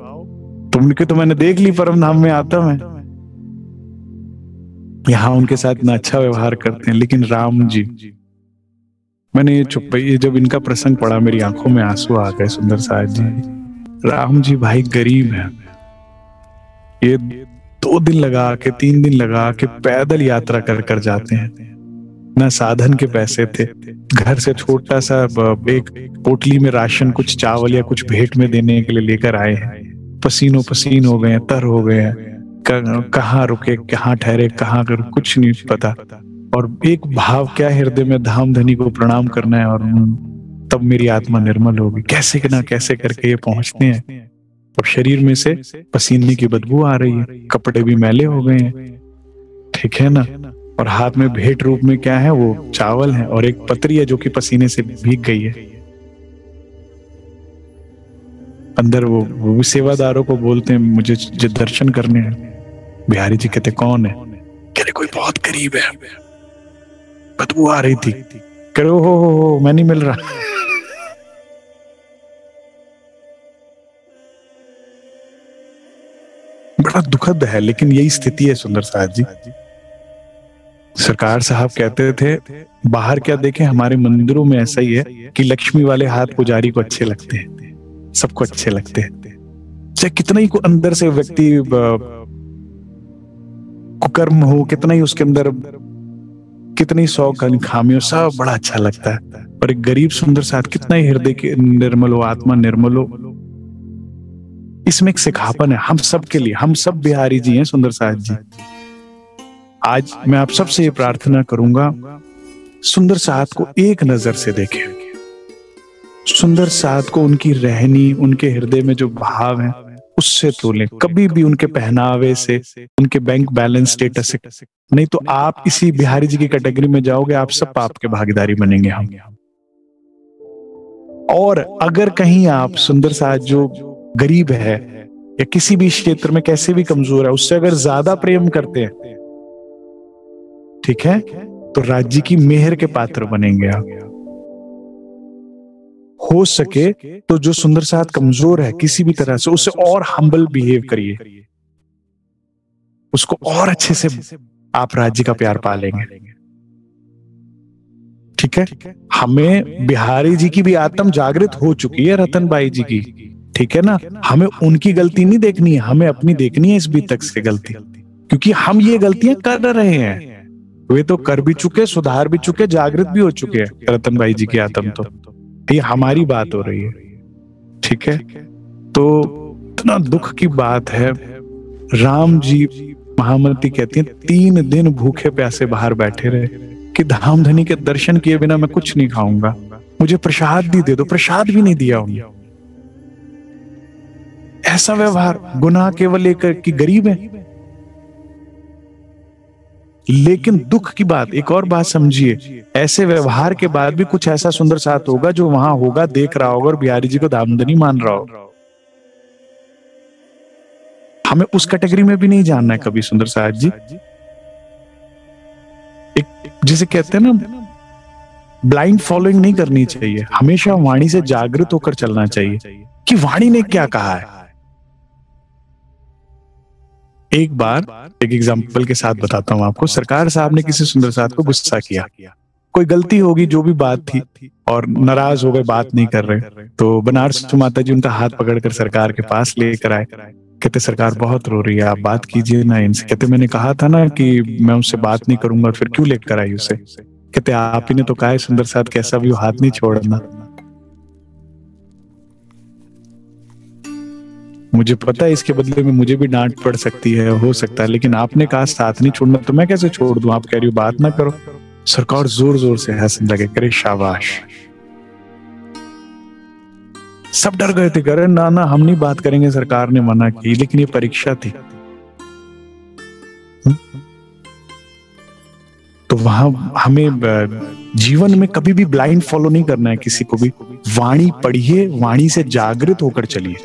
तुमके तो मैंने देख ली परम धाम में आता मैं। यहाँ उनके साथ इतना अच्छा व्यवहार करते हैं। लेकिन राम जी, मैंने ये चुपई, जब इनका प्रसंग पढ़ा मेरी आंखों में आंसू आ गए। सुंदर साहब जी, राम जी भाई गरीब है, ये 2 दिन लगा के 3 दिन लगा के पैदल यात्रा कर कर जाते हैं। ना साधन के पैसे थे, घर से छोटा सा एक पोटली में राशन, कुछ चावल या कुछ भेंट में देने के लिए लेकर आए हैं। पसीनों पसीन हो गए हैं, तर हो गए हैं, कहाँ रुके, कहाँ ठहरे, कहाँ कर, कुछ नहीं पता। और एक भाव क्या हृदय में, धाम धनी को प्रणाम करना है और तब मेरी आत्मा निर्मल होगी। कैसे ना कैसे करके ये पहुंचते हैं। अब शरीर में से पसीने की बदबू आ रही है, कपड़े भी मैले हो गए हैं, ठीक है ना। और हाथ में भेंट रूप में क्या है, वो चावल है और एक पतरी है जो कि पसीने से भीग गई है। अंदर वो भी सेवादारों को बोलते हैं मुझे जो दर्शन करने हैं। बिहारी जी कहते कौन है? कह रहे कोई बहुत करीब है, बदबू आ रही थी। कह रहे हो मैं नहीं मिल रहा। बड़ा दुखद है, लेकिन यही स्थिति है सुंदर साहब जी। सरकार साहब कहते थे बाहर क्या देखें, हमारे मंदिरों में ऐसा ही है कि लक्ष्मी वाले हाथ पुजारी को अच्छे लगते हैं, सबको अच्छे लगते हैं। चाहे कितना ही को अंदर से व्यक्ति कुकर्म हो, कितना ही उसके अंदर कितनी सौ खामियों, सब बड़ा अच्छा लगता है। और एक गरीब सुंदर साथ कितना ही हृदय के निर्मल हो, आत्मा निर्मल हो, इसमें एक सिखापन है हम सब के लिए। हम सब बिहारी जी हैं सुंदर साथ जी। आज मैं आप सबसे ये प्रार्थना करूंगा, सुंदर साथ को एक नजर से देखें। सुंदर साथ को उनकी रहनी, उनके हृदय में जो भाव है उससे तोलें। कभी भी उनके पहनावे से, उनके बैंक बैलेंस स्टेटस से नहीं, तो आप इसी बिहारी जी की कैटेगरी में जाओगे, आप सब पाप के भागीदारी बनेंगे हम। और अगर कहीं आप सुंदर साथ जो गरीब है या किसी भी क्षेत्र में कैसे भी कमजोर है, उससे अगर ज्यादा प्रेम करते हैं, ठीक है, तो राज्य की मेहर के पात्र बनेंगे आप। हो सके तो जो सुंदर साथ कमजोर है किसी भी तरह से, उससे और हम्बल बिहेव करिए, उसको और अच्छे से आप राज्य का प्यार पालेंगे, ठीक है। हमें बिहारी जी की भी आत्म जागृत हो चुकी है, रतनबाई जी की, ठीक है ना। हमें उनकी गलती नहीं देखनी है, हमें अपनी देखनी है इस बीच तक से गलती, क्योंकि हम ये गलतियां कर रहे हैं। वे तो कर भी चुके, सुधार भी चुके, जागृत भी हो चुके हैं रतनबाई जी की आत्म। तो ये हमारी बात हो रही है, ठीक है। तो इतना दुख की बात है। राम जी, महामती कहती हैं 3 दिन भूखे प्यासे बाहर बैठे रहे कि धाम धनी के दर्शन किए बिना मैं कुछ नहीं खाऊंगा, मुझे प्रसाद भी दे दो। प्रसाद भी नहीं दिया उन्हें। ऐसा व्यवहार, गुनाह केवल एक कि गरीब है। लेकिन दुख की बात, एक और बात समझिए, ऐसे व्यवहार के बाद भी कुछ ऐसा सुंदर साथ होगा जो वहां होगा, देख रहा होगा और बिहारी जी को धामधनी मान रहा होगा। हमें उस कैटेगरी में भी नहीं जानना है कभी सुंदर साथ जी। एक जिसे कहते हैं ना, ब्लाइंड फॉलोइंग नहीं करनी चाहिए, हमेशा वाणी से जागृत होकर चलना चाहिए कि वाणी ने क्या कहा है। एक बार एक एग्जाम्पल के साथ बताता हूं आपको। सरकार साहब ने किसी सुंदर साथ को गुस्सा किया, कोई गलती होगी जो भी बात थी, और नाराज हो गए, बात नहीं कर रहे। तो बनारस माता जी उनका हाथ पकड़कर सरकार के पास लेकर आए। कहते सरकार बहुत रो रही है, आप बात कीजिए ना इनसे। कहते मैंने कहा था ना कि मैं उससे बात नहीं करूंगा, फिर क्यों लेकर आई उसे। कहते आप ही ने तो कहा है सुंदर साथ कैसा भी हाथ नहीं छोड़ना। मुझे पता है इसके बदले में मुझे भी डांट पड़ सकती है, हो सकता है, लेकिन आपने कहा साथ नहीं छोड़ना, तो मैं कैसे छोड़ दूं। आप कह रही हो बात ना करो। सरकार जोर जोर से हंसने लगे, करे शाबाश। सब डर गए थे, करे ना ना हम नहीं बात करेंगे, सरकार ने मना की, लेकिन ये परीक्षा थी। तो वहां हमें जीवन में कभी भी ब्लाइंड फॉलो नहीं करना है किसी को भी। वाणी पढ़िए, वाणी से जागृत होकर चलिए,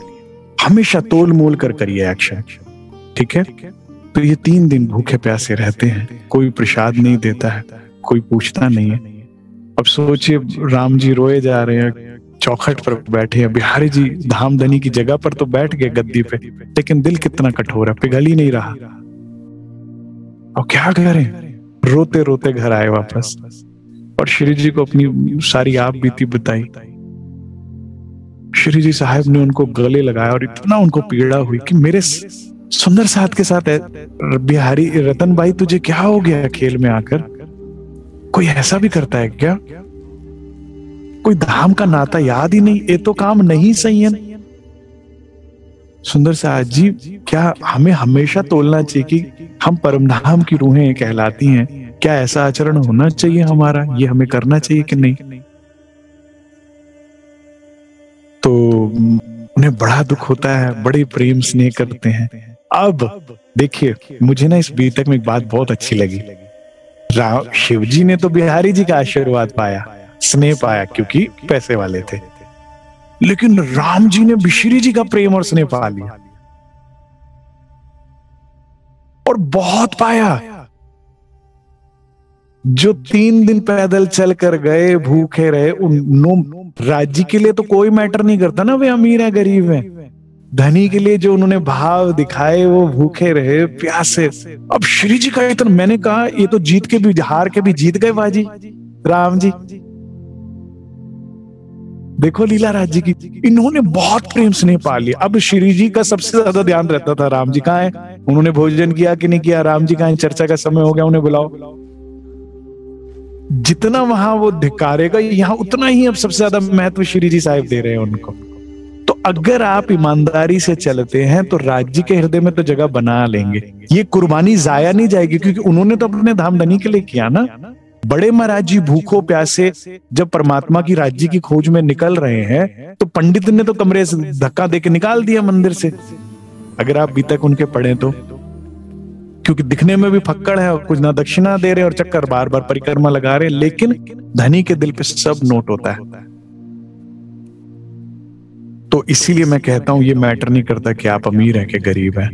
हमेशा तोल मोल कर करिए एक्शन, ठीक है। तो ये 3 दिन भूखे प्यासे रहते हैं, कोई प्रसाद नहीं देता है, कोई पूछता नहीं है। अब सोचिए राम जी रोए जा रहे हैं, चौखट पर बैठे हैं, बिहारी जी धामधनी की जगह पर तो बैठ गए गद्दी पे, लेकिन दिल कितना कठोर है, पिघल ही नहीं रहा। और क्या करें, रोते रोते घर आए वापस, और श्री जी को अपनी सारी आप बीती बताई। श्री जी साहब ने उनको गले लगाया और इतना उनको पीड़ा हुई कि मेरे सुंदर साथ के साथ बिहारी रतनबाई तुझे क्या हो गया खेल में आकर, कोई ऐसा भी करता है क्या, कोई धाम का नाता याद ही नहीं, ये तो काम नहीं सही है। सुंदर साज जी, क्या हमें हमेशा तोलना चाहिए कि हम परमधाम की रूहें कहलाती हैं? क्या ऐसा आचरण होना चाहिए हमारा? ये हमें करना चाहिए कि नहीं? तो उन्हें बड़ा दुख होता है, बड़े प्रेम स्नेह करते हैं। अब देखिए, मुझे ना इस बीतक में एक बात बहुत अच्छी लगी। राम शिव जी ने तो बिहारी जी का आशीर्वाद पाया, स्नेह पाया, क्योंकि पैसे वाले थे। लेकिन राम जी ने बिशरी जी का प्रेम और स्नेह पा लिया, और बहुत पाया। जो 3 दिन पैदल चल कर गए, भूखे रहे, उन राज्य के लिए तो कोई मैटर नहीं करता ना, वे अमीर है गरीब है। धनी के लिए जो उन्होंने भाव दिखाए, वो भूखे रहे, प्यासे। अब श्री जी का इतना, मैंने कहा ये तो जीत के भी, हार के भी जीत गए बाजी राम जी। देखो लीला राज्य की, इन्होंने बहुत प्रेम स्नेह पा लिया। अब श्री जी का सबसे ज्यादा ध्यान रहता था, राम जी कहाँ है, उन्होंने भोजन किया कि नहीं किया, राम जी कहाँ है, चर्चा का समय हो गया, उन्हें बुलाओ। जितना वहां वो धिकारेगा, यहाँ उतना ही अब सबसे ज्यादा महत्व श्री जी साहिब दे रहे हैं उनको। तो अगर आप ईमानदारी से चलते हैं तो राज्य के हृदय में तो जगह बना लेंगे। ये कुर्बानी जाया नहीं जाएगी, क्योंकि उन्होंने तो अपने धामधनी के लिए किया ना। बड़े महाराज जी भूखों प्यासे जब परमात्मा की राज्य की खोज में निकल रहे हैं, तो पंडित ने तो कमरे से धक्का देके निकाल दिया मंदिर से। अगर आप अभी तक उनके पढ़े तो, क्योंकि दिखने में भी फक्कड़ है और कुछ ना दक्षिणा दे रहे और चक्कर बार बार परिक्रमा लगा रहे, लेकिन धनी के दिल पे सब नोट होता है। तो इसीलिए मैं कहता हूं, ये मैटर नहीं करता कि आप अमीर हैं कि गरीब हैं,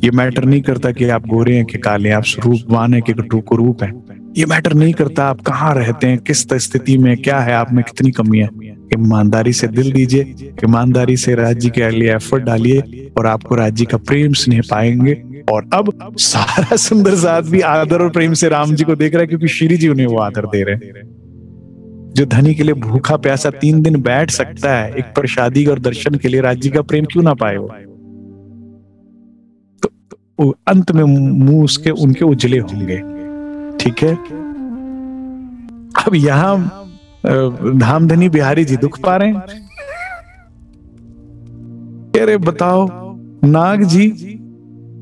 ये मैटर नहीं करता कि आप गोरे हैं कि काले, आप स्वरूपवान हैं कि कुरूप हैं, ये मैटर नहीं करता आप कहाँ रहते हैं, किस स्थिति में, क्या है आप में कितनी कमी है। ईमानदारी से दिल दीजिए, ईमानदारी से राज्य के लिए एफर्ट डालिए, और आपको राज्य का प्रेम स्नेह पाएंगे। और अब सारा सुंदर साथ भी आदर और प्रेम से राम जी को देख रहा है, क्योंकि श्री जी उन्हें वो आदर दे रहे हैं। जो धनी के लिए भूखा प्यासा 3 दिन बैठ सकता है, एक प्रसादी और दर्शन के लिए राज्य का प्रेम क्यों ना पाए वो? तो अंत में मुंह उसके उनके उजले होंगे। ठीक है, अब यहां धामधनी बिहारी जी दुख पा रहे हैं। अरे बताओ नाग जी,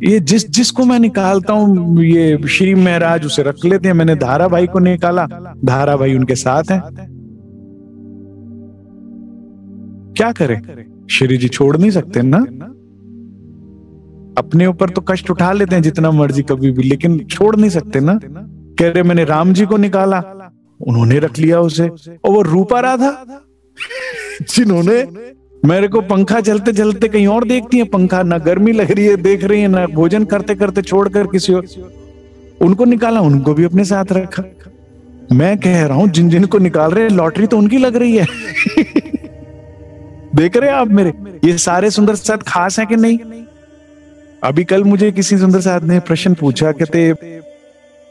ये जिसको मैं निकालता हूं, ये श्री महाराज उसे रख लेते हैं। मैंने धारा भाई को निकाला, धारा भाई उनके साथ है, क्या करें? श्री जी छोड़ नहीं सकते ना, अपने ऊपर तो कष्ट उठा लेते हैं जितना मर्जी कभी भी, लेकिन छोड़ नहीं सकते ना। कह रहे मैंने राम जी को निकाला, उन्होंने रख लिया उसे, और वो रूपा राधा जिन्होंने मेरे को पंखा चलते चलते कहीं और देखती है, पंखा ना गर्मी लग रही है देख रही है, ना भोजन करते करते छोड़कर किसी और, उनको निकाला, उनको भी अपने साथ रखा। मैं कह रहा हूं जिन जिन को निकाल रहे हैं, लॉटरी तो उनकी लग रही है। देख रहे हैं आप मेरे, ये सारे सुंदर साथ खास हैं कि नहीं? अभी कल मुझे किसी सुंदर साथ ने प्रश्न पूछा, कहते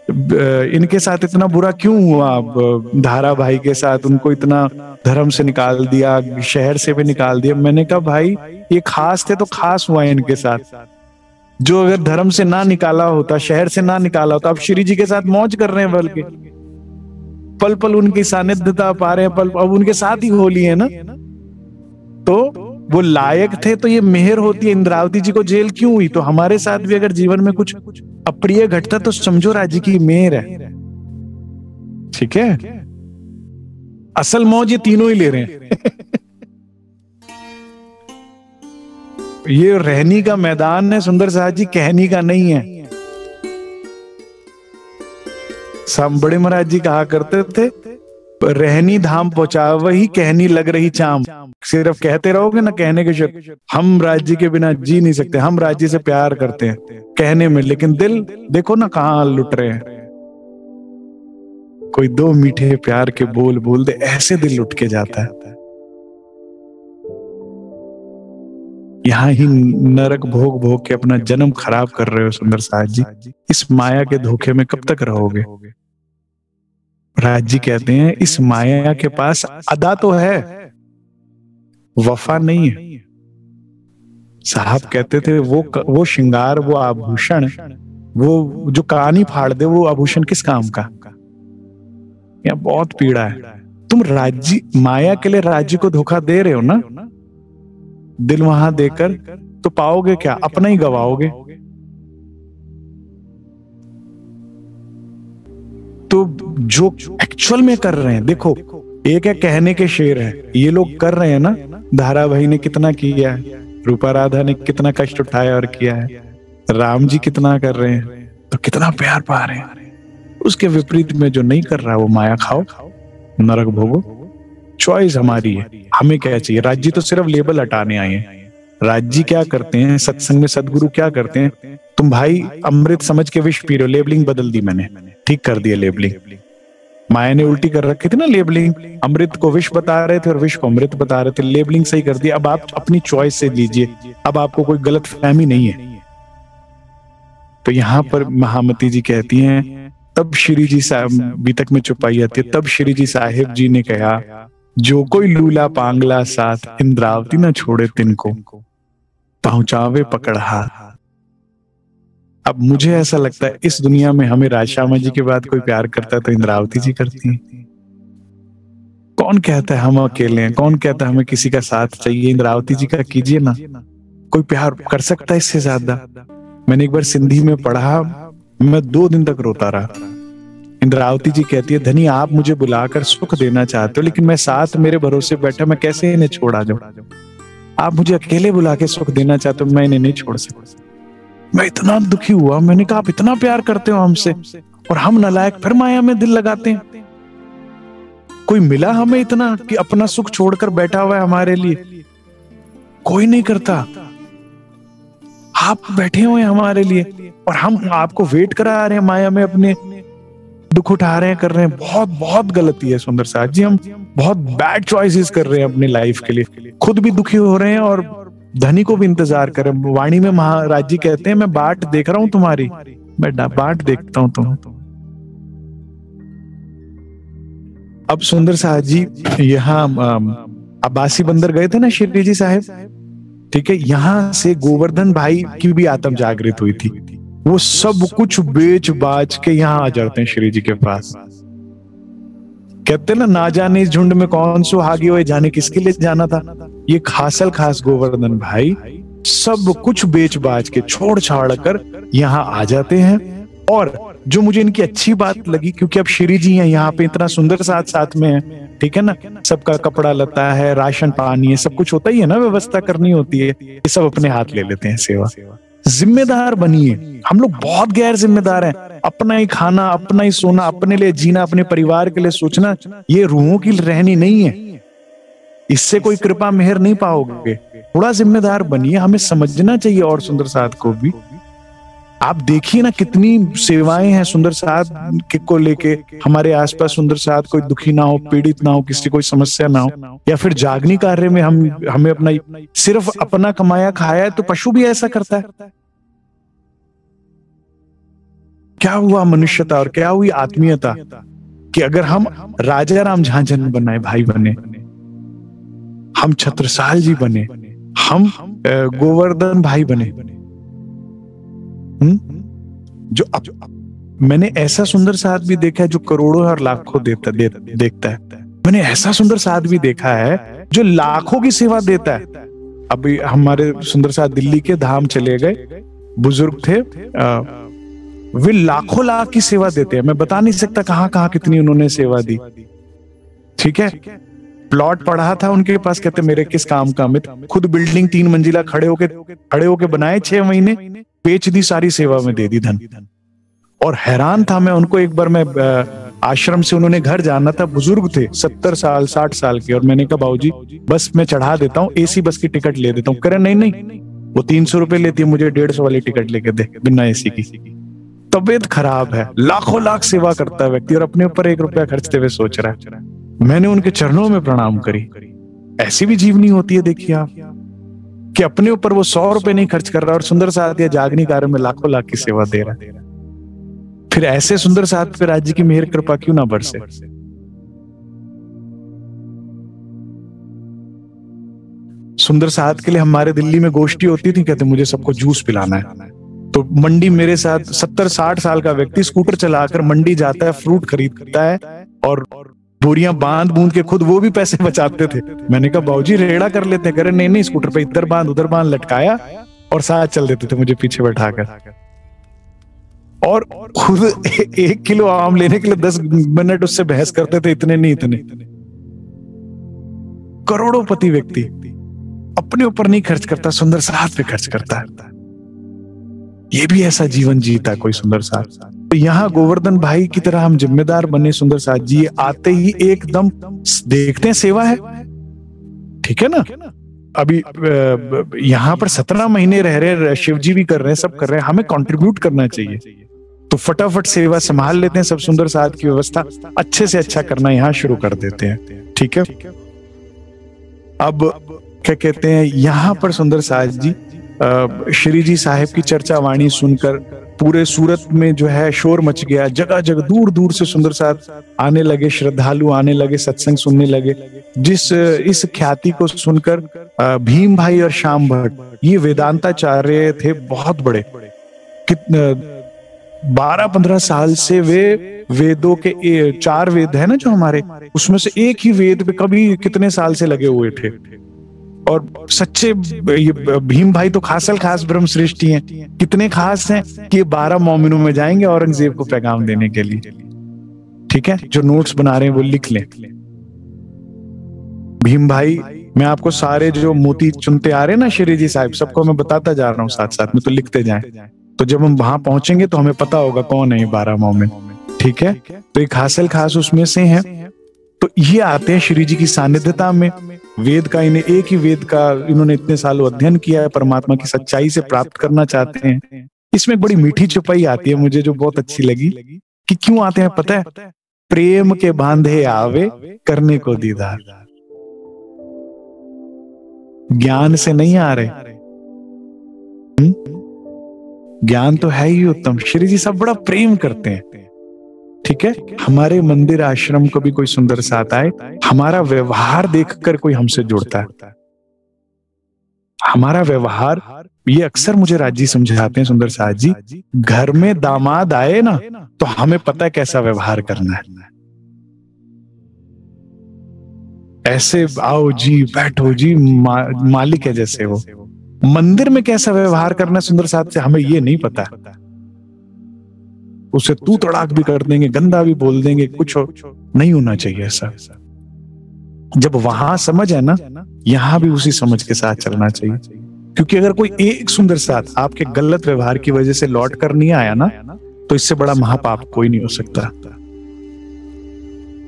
इनके साथ इतना बुरा क्यों हुआ, धारा भाई के साथ उनको इतना धर्म से निकाल दिया, शहर से भी निकाल दिया। मैंने कहा भाई ये खास थे तो खास हुआ है इनके साथ, जो अगर धर्म से ना निकाला होता, शहर से ना निकाला होता, अब श्री जी के साथ मौज कर रहे हैं, बल्कि पल पल उनकी सानिध्यता पा रहे हैं, पल अब उनके साथ ही होली है ना। तो वो लायक थे तो ये मेहर होती है। इंद्रावती जी को जेल क्यों हुई? तो हमारे साथ भी अगर जीवन में कुछ अप्रिय घटता तो समझो राज्य की मेहर है। ठीक है, असल मौज ये तीनों ही ले रहे हैं। ये रहनी का मैदान है सुंदर साहब जी, कहनी का नहीं है। बड़े महाराज जी कहा करते थे, रहनी धाम पहुंचा वही कहनी लग रही चाम। सिर्फ कहते रहोगे ना, कहने के शब्द, हम राज्य के बिना जी नहीं सकते, हम राज्य से प्यार करते हैं कहने में, लेकिन दिल देखो ना कहां लुट रहे हैं। कोई 2 मीठे प्यार के बोल बोल दे, ऐसे दिल लुट के जाता है। यहां ही नरक भोग भोग के अपना जन्म खराब कर रहे हो सुंदर साहब जी। इस माया के धोखे में कब तक रहोगे? राज्य कहते हैं इस माया के पास अदा तो है, वफा नहीं है। साहब कहते थे वो श्रृंगार, वो आभूषण, वो जो कहानी फाड़ दे, वो आभूषण किस काम का? यह बहुत पीड़ा है। तुम राज्य माया के लिए राज्य को धोखा दे रहे हो ना, दिल वहां देकर तो पाओगे क्या? अपना ही गवाओगे। तो जो एक्चुअल में कर रहे हैं, देखो, एक है कहने के शेर है, ये लोग कर रहे हैं ना। धारा भाई ने कितना किया है, रूपा राधा ने कितना कष्ट उठाया और किया है, राम जी कितना कर रहे हैं, तो कितना प्यार पा रहे हैं। उसके विपरीत में जो नहीं कर रहा है वो माया खाओ, नरक भोगो। चॉइस हमारी है, हमें क्या चाहिए। राज्य तो सिर्फ लेबल हटाने आए हैं। राज्य क्या करते हैं, सत्संग में सदगुरु क्या करते हैं, तुम भाई अमृत समझ के विष पी रहे हो। लेबलिंग बदल दी मैंने, ठीक कर दिया लेबलिंग। माया ने उल्टी कर रखी थी ना लेबलिंग, अमृत को विष बता रहे थे और विष को अमृत बता रहे थे। लेबलिंग सही कर दी। अब आप अपनी चॉइस से लीजिए, अब आपको कोई गलत फहमी नहीं है। तो यहां पर महामती जी कहती हैं, तब श्री जी साहब बीतक में चुपाई आती है, तब श्री जी साहिब जी ने कहा, जो कोई लूला पांगला साथ इंद्रावती न छोड़े तिनको, पहुंचावे पकड़ हाथ। अब मुझे ऐसा लगता है इस दुनिया में हमें राजश्यामा जी के बाद कोई प्यार करता है तो इंद्रावती जी करती हैं। कौन कहता है हम अकेले हैं, कौन कहता है हमें किसी का साथ चाहिए। इंद्रावती जी का कीजिए ना, कोई प्यार कर सकता है इससे ज्यादा। मैंने एक बार सिंधी में पढ़ा, मैं 2 दिन तक रोता रहा। इंद्रावती जी कहती है, धनी आप मुझे बुलाकर सुख देना चाहते हो, लेकिन मैं साथ मेरे भरोसे बैठा, मैं कैसे इन्हें छोड़ा जाऊं। आप मुझे अकेले बुला के सुख देना चाहते हो, मैं इन्हें नहीं छोड़ सकता। मैं इतना दुखी हुआ, मैंने कहा आप इतना प्यार करते हो हमसे और हम नालायक फिर माया में दिल लगाते हैं। कोई मिला हमें इतना कि अपना सुख छोड़कर बैठा हुआ है हमारे लिए? कोई नहीं करता। आप बैठे हुए हैं हमारे लिए और हम आपको वेट करा रहे हैं, माया में अपने दुख उठा रहे हैं, कर रहे हैं। बहुत बहुत गलती है सुंदर साथ जी, हम बहुत बैड चॉइसेस कर रहे हैं अपनी लाइफ के लिए। खुद भी दुखी हो रहे हैं और धनी को भी इंतजार कर रहे हैं। वाणी में महाराज जी कहते हैं, मैं बाट देख रहा हूं तुम्हारी, मैं बाट देखता हूं तुम। अब सुंदर साथ जी यहाँ अब्बासी बंदर गए थे ना श्री जी साहब, ठीक है, यहां से गोवर्धन भाई की भी आत्म जागृत हुई थी। वो सब कुछ बेच बाच के यहाँ आ जाते हैं श्री जी के पास। कहते ना, ना जाने इस झुंड में कौन सुहागी हो, जाने किसके लिए जाना था। ये खासल खास गोवर्धन भाई सब कुछ बेच बाच के छोड़ छाड़ कर यहाँ आ जाते हैं। और जो मुझे इनकी अच्छी बात लगी, क्योंकि अब श्री जी हैं यहाँ पे, इतना सुंदर साथ साथ में है, ठीक है ना, सबका कपड़ा लता है, राशन पानी है, सब कुछ होता ही है ना, व्यवस्था करनी होती है, ये सब अपने हाथ ले लेते हैं सेवा। जिम्मेदार बनिए। हम लोग बहुत गैर जिम्मेदार हैं। अपना ही खाना, अपना ही सोना, अपने लिए जीना, अपने परिवार के लिए सोचना, ये रूहों की रहनी नहीं है। इससे कोई कृपा मेहर नहीं पाओगे। थोड़ा जिम्मेदार बनिए, हमें समझना चाहिए। और सुंदर साथ को भी आप देखिए ना, कितनी सेवाएं हैं सुंदर साथ को लेके हमारे आसपास। सुंदर साथ कोई दुखी ना हो, पीड़ित ना हो, किसी कोई समस्या ना हो, या फिर जागनी कार्य में हमें अपना सिर्फ अपना कमाया खाया है, तो पशु भी ऐसा करता है। क्या हुआ मनुष्यता और क्या हुई आत्मीयता कि अगर हम राजा राम झांझन बनाए भाई बने, हम छत्रसाल जी बने, हम गोवर्धन भाई बने। जो मैंने ऐसा सुंदर साथ भी देखा है जो करोड़ों और लाखों देखता है। मैंने ऐसा सुंदर साथ भी देखा है जो लाखों की सेवा देता है। अभी हमारे सुंदर साथ दिल्ली के धाम चले गए, बुजुर्ग थे, वे लाखों लाख की सेवा देते हैं। मैं बता नहीं सकता कहां कहां कितनी उन्होंने सेवा दी, ठीक है। प्लॉट पढ़ा था उनके पास, कहते मेरे किस काम का अमित, खुद बिल्डिंग 3 मंजिला खड़े होके बनाए, 6 महीने बेच दी, सारी सेवा में दे दी धन। और हैरान था मैं उनको। एक बार मैं आश्रम से उन्होंने घर जाना था, बुजुर्ग थे, 70 साल 60 साल के, और मैंने कहा बाबूजी बस मैं चढ़ा देता हूँ, एसी बस की टिकट ले देता हूँ। करे नहीं, वो 300 रुपए लेती है, मुझे 150 वाली टिकट लेके दे बिना एसी की। तबीयत खराब है, लाखों लाख सेवा करता है व्यक्ति और अपने ऊपर 1 रुपया खर्चते हुए सोच रहा है। मैंने उनके चरणों में प्रणाम करी। ऐसी भी जीवनी होती है, देखिए आप, कि अपने ऊपर वो 100 रुपए नहीं खर्च कर रहा और सुंदर साथ या जागनी कार्य में लाखों लाख की सेवा दे रहा है। फिर ऐसे सुंदर साथ पे राज्य की मेहर कृपा क्यों ना बरसे। सुंदर साथ के लिए हमारे दिल्ली में गोष्ठी होती थी, कहते मुझे सबको जूस पिलाना है। तो मंडी मेरे साथ 70-60 साल का व्यक्ति स्कूटर चलाकर मंडी जाता है, फ्रूट खरीदता है और बोरियां बांध बूंद के खुद वो भी पैसे बचाते थे। मैंने कहा बाबूजी रेड़ा कर लेते हैं। करे नहीं, स्कूटर पे इधर बांध उधर बांध, लटकाया और साथ चल देते थे मुझे पीछे बैठाकर। और खुद 1 किलो आम लेने के लिए 10 मिनट उससे बहस करते थे, इतने नहीं इतने। करोड़ोंपति व्यक्ति अपने ऊपर नहीं खर्च करता, सुंदर साथ पे खर्च करता है। ये भी ऐसा जीवन जीता कोई सुंदर साथ। तो यहाँ गोवर्धन भाई की तरह हम जिम्मेदार बने। सुंदर साथ जी आते ही एकदम देखते हैं सेवा है, ठीक है ना। अभी यहाँ पर 17 महीने रह रहे, शिव जी भी कर रहे हैं, सब कर रहे हैं, हमें कंट्रीब्यूट करना चाहिए। तो फटाफट सेवा संभाल लेते हैं, सब सुंदर साथ की व्यवस्था अच्छे से अच्छा करना यहाँ शुरू कर देते हैं, ठीक है। अब क्या कहते हैं, यहाँ पर सुंदर साथ जी श्री जी साहिब की चर्चा वाणी सुनकर पूरे सूरत में जो है शोर मच गया। जगह जगह दूर दूर से सुंदर साथ आने लगे, श्रद्धालु आने लगे, सत्संग सुनने लगे। इस ख्याति को सुनकर भीम भाई और श्याम भट्ट ये वेदांताचार्य थे, बहुत बड़े, 12-15 साल से वे वेदों के 4 वेद है ना जो हमारे, उसमें से एक ही वेद पे कभी कितने साल से लगे हुए थे। और सच्चे भीम भाई तो खासल खास ब्रह्म सृष्टि हैं। कितने खास हैं कि 12 मोमिनों में जाएंगे औरंगजेब को पैगाम देने के लिए, ठीक है। जो नोट्स बना रहे हैं वो लिख लें। भीम भाई, मैं आपको सारे जो मोती चुनते आ रहे हैं ना श्री जी साहिब, सबको मैं बताता जा रहा हूँ साथ साथ में, तो लिखते जाएं। तो जब हम वहां पहुंचेंगे तो हमें पता होगा कौन है ये 12 मोमिन, ठीक है। तो एक हासिल खास उसमें से हैं। तो ये आते हैं श्री जी की सानिध्यता में। वेद का इन्हें, एक ही वेद का इन्होंने इतने सालों अध्ययन किया है, परमात्मा की सच्चाई से प्राप्त करना चाहते हैं। इसमें एक बड़ी मीठी चुपाई आती है मुझे जो बहुत अच्छी लगी, कि क्यों आते हैं पता है? प्रेम के बांधे आवे करने को दीदार। ज्ञान से नहीं आ रहे, ज्ञान तो है ही उत्तम। श्री जी सब बड़ा प्रेम करते हैं, ठीक है। हमारे मंदिर आश्रम को भी कोई सुंदर साथ आए, हमारा व्यवहार देखकर कोई हमसे जुड़ता है। हमारा व्यवहार, ये अक्सर मुझे राजी समझाते हैं सुंदर साथ जी, घर में दामाद आए ना तो हमें पता है कैसा व्यवहार करना है। ऐसे आओ जी, बैठो जी, मालिक है जैसे वो। मंदिर में कैसा व्यवहार करना सुंदर साथ से हमें ये नहीं पता। उसे तू तड़ाक भी कर देंगे, गंदा भी बोल देंगे, कुछ नहीं होना चाहिए ऐसा। जब वहां समझ है ना, यहां भी उसी समझ के साथ चलना चाहिए। क्योंकि अगर कोई एक सुंदर साथ आपके गलत व्यवहार की वजह से लौट कर नहीं आया ना, तो इससे बड़ा महापाप कोई नहीं हो सकता।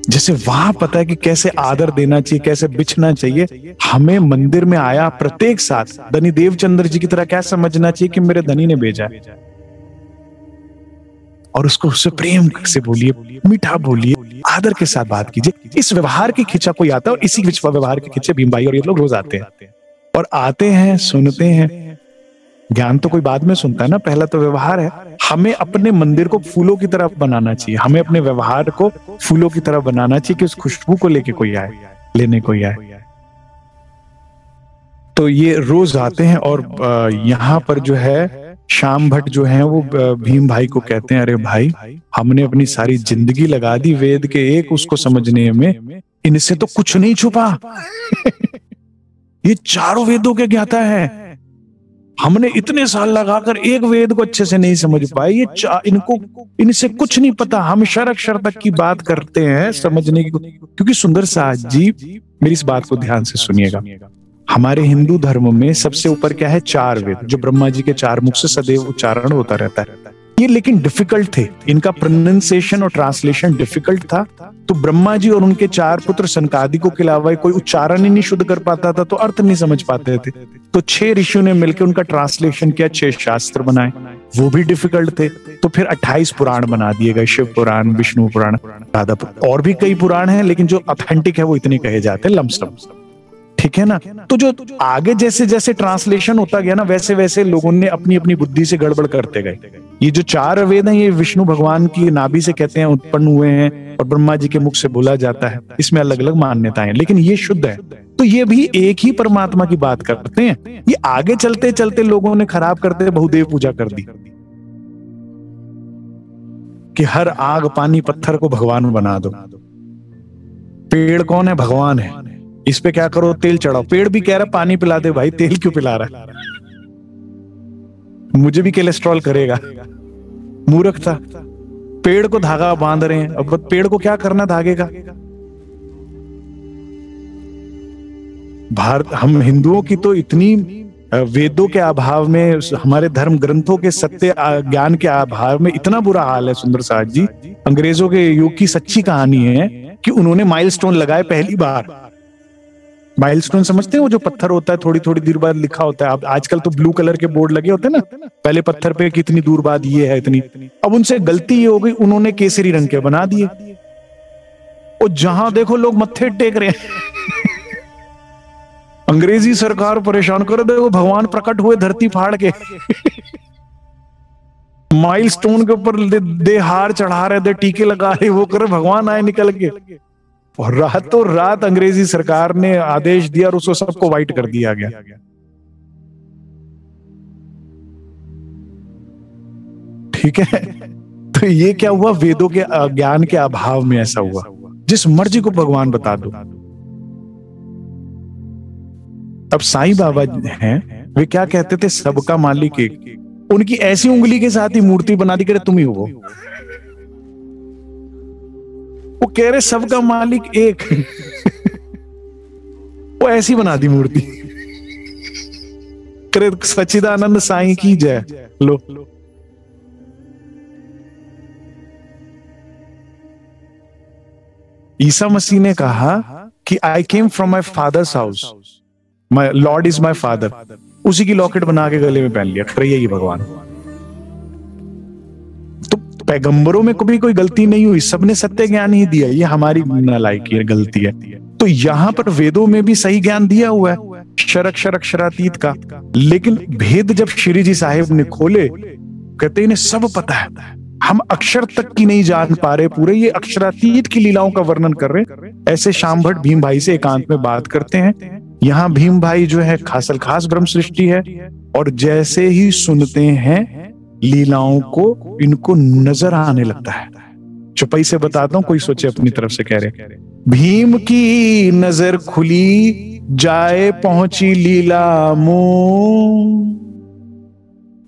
जैसे वहां पता है कि कैसे आदर देना चाहिए, कैसे बिछना चाहिए, हमें मंदिर में आया प्रत्येक साथ धनी देवचंद्र जी की तरह क्या समझना चाहिए कि मेरे धनी ने भेजा है, और उसको उससे प्रेम से बोलिए, मीठा बोलिए, आदर के साथ बात कीजिए। इस व्यवहार की खिंचा कोई आता है, और इसी व्यवहार के खिंचे भीम भाई और ये लोग रोज आते हैं, और आते हैं, सुनते हैं। ज्ञान तो कोई बाद में सुनता है ना, पहला तो व्यवहार है। हमें अपने मंदिर को फूलों की तरह बनाना चाहिए, हमें अपने व्यवहार को फूलों की तरह बनाना चाहिए कि उस खुशबू को लेके कोई आए, लेने कोई आए। तो ये रोज आते हैं, और यहाँ पर जो है श्याम भट्ट जो हैं वो भीम भाई को कहते हैं, अरे भाई, हमने अपनी सारी जिंदगी लगा दी वेद के एक उसको समझने में, इनसे तो कुछ नहीं छुपा। ये चारों वेदों के ज्ञाता है, हमने इतने साल लगाकर एक वेद को अच्छे से नहीं समझ पाए। ये इनसे कुछ नहीं पता। हम अक्षर तक की बात करते हैं समझने की, क्योंकि सुंदर साथ जी मेरी इस बात को ध्यान से सुनिएगा। हमारे हिंदू धर्म में सबसे ऊपर क्या है? 4 वेद, जो ब्रह्मा जी के 4 मुख से सदैव उच्चारण होता रहता है। ये लेकिन डिफिकल्ट थे, इनका प्रोनाउंसिएशन और ट्रांसलेशन डिफिकल्ट था। तो ब्रह्मा जी और उनके 4 पुत्र सनकादिकों के अलावा कोई उच्चारण ही नहीं शुद्ध कर पाता था, तो अर्थ नहीं समझ पाते थे। तो 6 ऋषियों ने मिलकर उनका ट्रांसलेशन किया, 6 शास्त्र बनाए, वो भी डिफिकल्ट थे। तो फिर 28 पुराण बना दिए गए, शिव पुराण, विष्णु पुराण, राधा पुराण, और भी कई पुराण हैं, लेकिन जो ऑथेंटिक है वो इतने कहे जाते हैं, लमसम, ठीक है ना। तो जो आगे जैसे जैसे ट्रांसलेशन होता गया ना, वैसे वैसे लोगों ने अपनी अपनी बुद्धि से गड़बड़ करते गए। ये जो 4 वेद हैं, ये विष्णु भगवान की नाभि से कहते हैं उत्पन्न हुए हैं, और ब्रह्मा जी के मुख से बोला जाता है। इसमें अलग अलग मान्यताएं हैं, लेकिन ये शुद्ध है। तो ये भी एक ही परमात्मा की बात करते हैं। ये आगे चलते चलते लोगों ने खराब करते बहुदेव पूजा कर दी, कि हर आग, पानी, पत्थर को भगवान बना दो। पेड़ कौन है? भगवान है। इस पे क्या करो? तेल चढ़ाओ। पेड़ भी कह रहा पानी पिला दे भाई, तेल क्यों पिला रहा है? मुझे भी कोलेस्ट्रॉल करेगा। मूर्ख था। पेड़ को धागा बांध रहे हैं, अब पेड़ को क्या करना धागे का। भारत, हम हिंदुओं की तो इतनी वेदों के अभाव में, हमारे धर्म ग्रंथों के सत्य ज्ञान के अभाव में इतना बुरा हाल है सुंदर साथ जी। अंग्रेजों के युग की सच्ची कहानी है कि उन्होंने माइलस्टोन लगाए पहली बार। माइलस्टोन समझते हैं, वो जो पत्थर होता है थोड़ी थोड़ी देर बाद लिखा होता है। अब आजकल तो ब्लू कलर के बोर्ड लगे होते हैं ना, पहले पत्थर पे कितनी दूर बाद ये है इतनी। अब उनसे गलती ये हो गई, उन्होंने केसरी रंग के बना दिए, और जहां देखो लोग मत्थे टेक रहे हैं। अंग्रेजी सरकार परेशान कर दे, वो भगवान प्रकट हुए धरती फाड़ के। माइलस्टोन के ऊपर दे हार चढ़ा रहे, दे टीके लगा रहे, वो करे भगवान आए निकल के। और रातों रात अंग्रेजी सरकार ने आदेश दिया और उसको सबको वाइट कर दिया गया। ठीक है, तो ये क्या हुआ, वेदों के ज्ञान के अभाव में ऐसा हुआ। जिस मर्जी को भगवान बता दो। अब साईं बाबा हैं, वे क्या कहते थे, सबका मालिक एक। उनकी ऐसी उंगली के साथ ही मूर्ति बना दी, करे तुम ही हो वो कह रहे सबका मालिक एक। वो ऐसी बना दी मूर्ति। करे सच्चिदानंद साईं की जय। लो, ईसा मसीह ने कहा कि I came from my father's house, my lord is my father. उसी की लॉकेट बना के गले में पहन लिया, खरे यही भगवान। तो पैगंबरों में कभी कोई गलती नहीं हुई, सबने सत्य ज्ञान ही दिया। ये हमारी नालायकी है, गलती है। तो यहां पर वेदों में भी सही ज्ञान दिया हुआ है, क्षर अक्षरातीत का। लेकिन भेद जब श्री जी साहिब ने खोले, कहते इन्हें सब पता है, हम अक्षर तक की नहीं जान पा रहे पूरे, ये अक्षरातीत की लीलाओं का वर्णन कर रहे। ऐसे श्याम भट्ट भीम भाई से एकांत में बात करते हैं। यहाँ भीम भाई जो है खासल खास ब्रह्म सृष्टि है, और जैसे ही सुनते हैं लीलाओं को, इनको नजर आने लगता है। चुपाई से बताता हूं, कोई सोचे अपनी तरफ से कह रहे। भीम की नजर खुली जाए पहुंची लीला मुंह।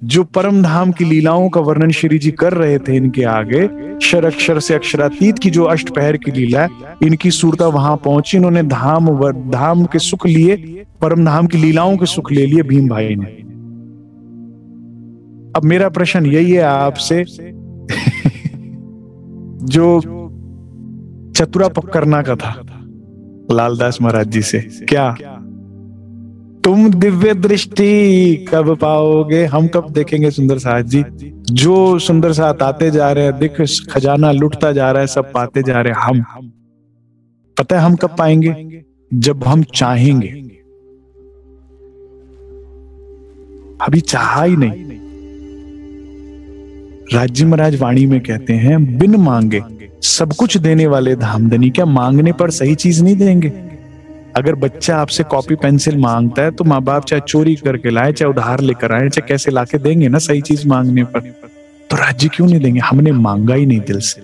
जो परम धाम की लीलाओं का वर्णन श्री जी कर रहे थे इनके आगे, क्षर अक्षर से अक्षरातीत की जो अष्टपहर की लीला है, इनकी सूरता वहां पहुंची। इन्होंने धाम के सुख लिए, परम धाम की लीलाओं के सुख ले लिए भीम भाई ने। अब मेरा प्रश्न यही है आपसे, जो चतुरा करना का था लालदास महाराज जी से, क्या तुम दिव्य दृष्टि कब पाओगे, हम कब देखेंगे सुंदर साथ जी। जो सुंदर साथ आते जा रहे हैं, देख खजाना लुटता जा रहा है, सब पाते जा रहे हैं। हम पता है हम कब पाएंगे, जब हम चाहेंगे। अभी चाहा ही नहीं। राजी महाराज वाणी में कहते हैं, बिन मांगे सब कुछ देने वाले धामधनी, क्या मांगने पर सही चीज नहीं देंगे। अगर बच्चा आपसे कॉपी पेंसिल मांगता है तो माँ बाप चाहे चोरी करके लाए, चाहे उधार लेकर आए, चाहे कैसे लाके देंगे ना सही चीज मांगने पर। तो राज्य क्यों नहीं देंगे, हमने मांगा ही नहीं दिल से।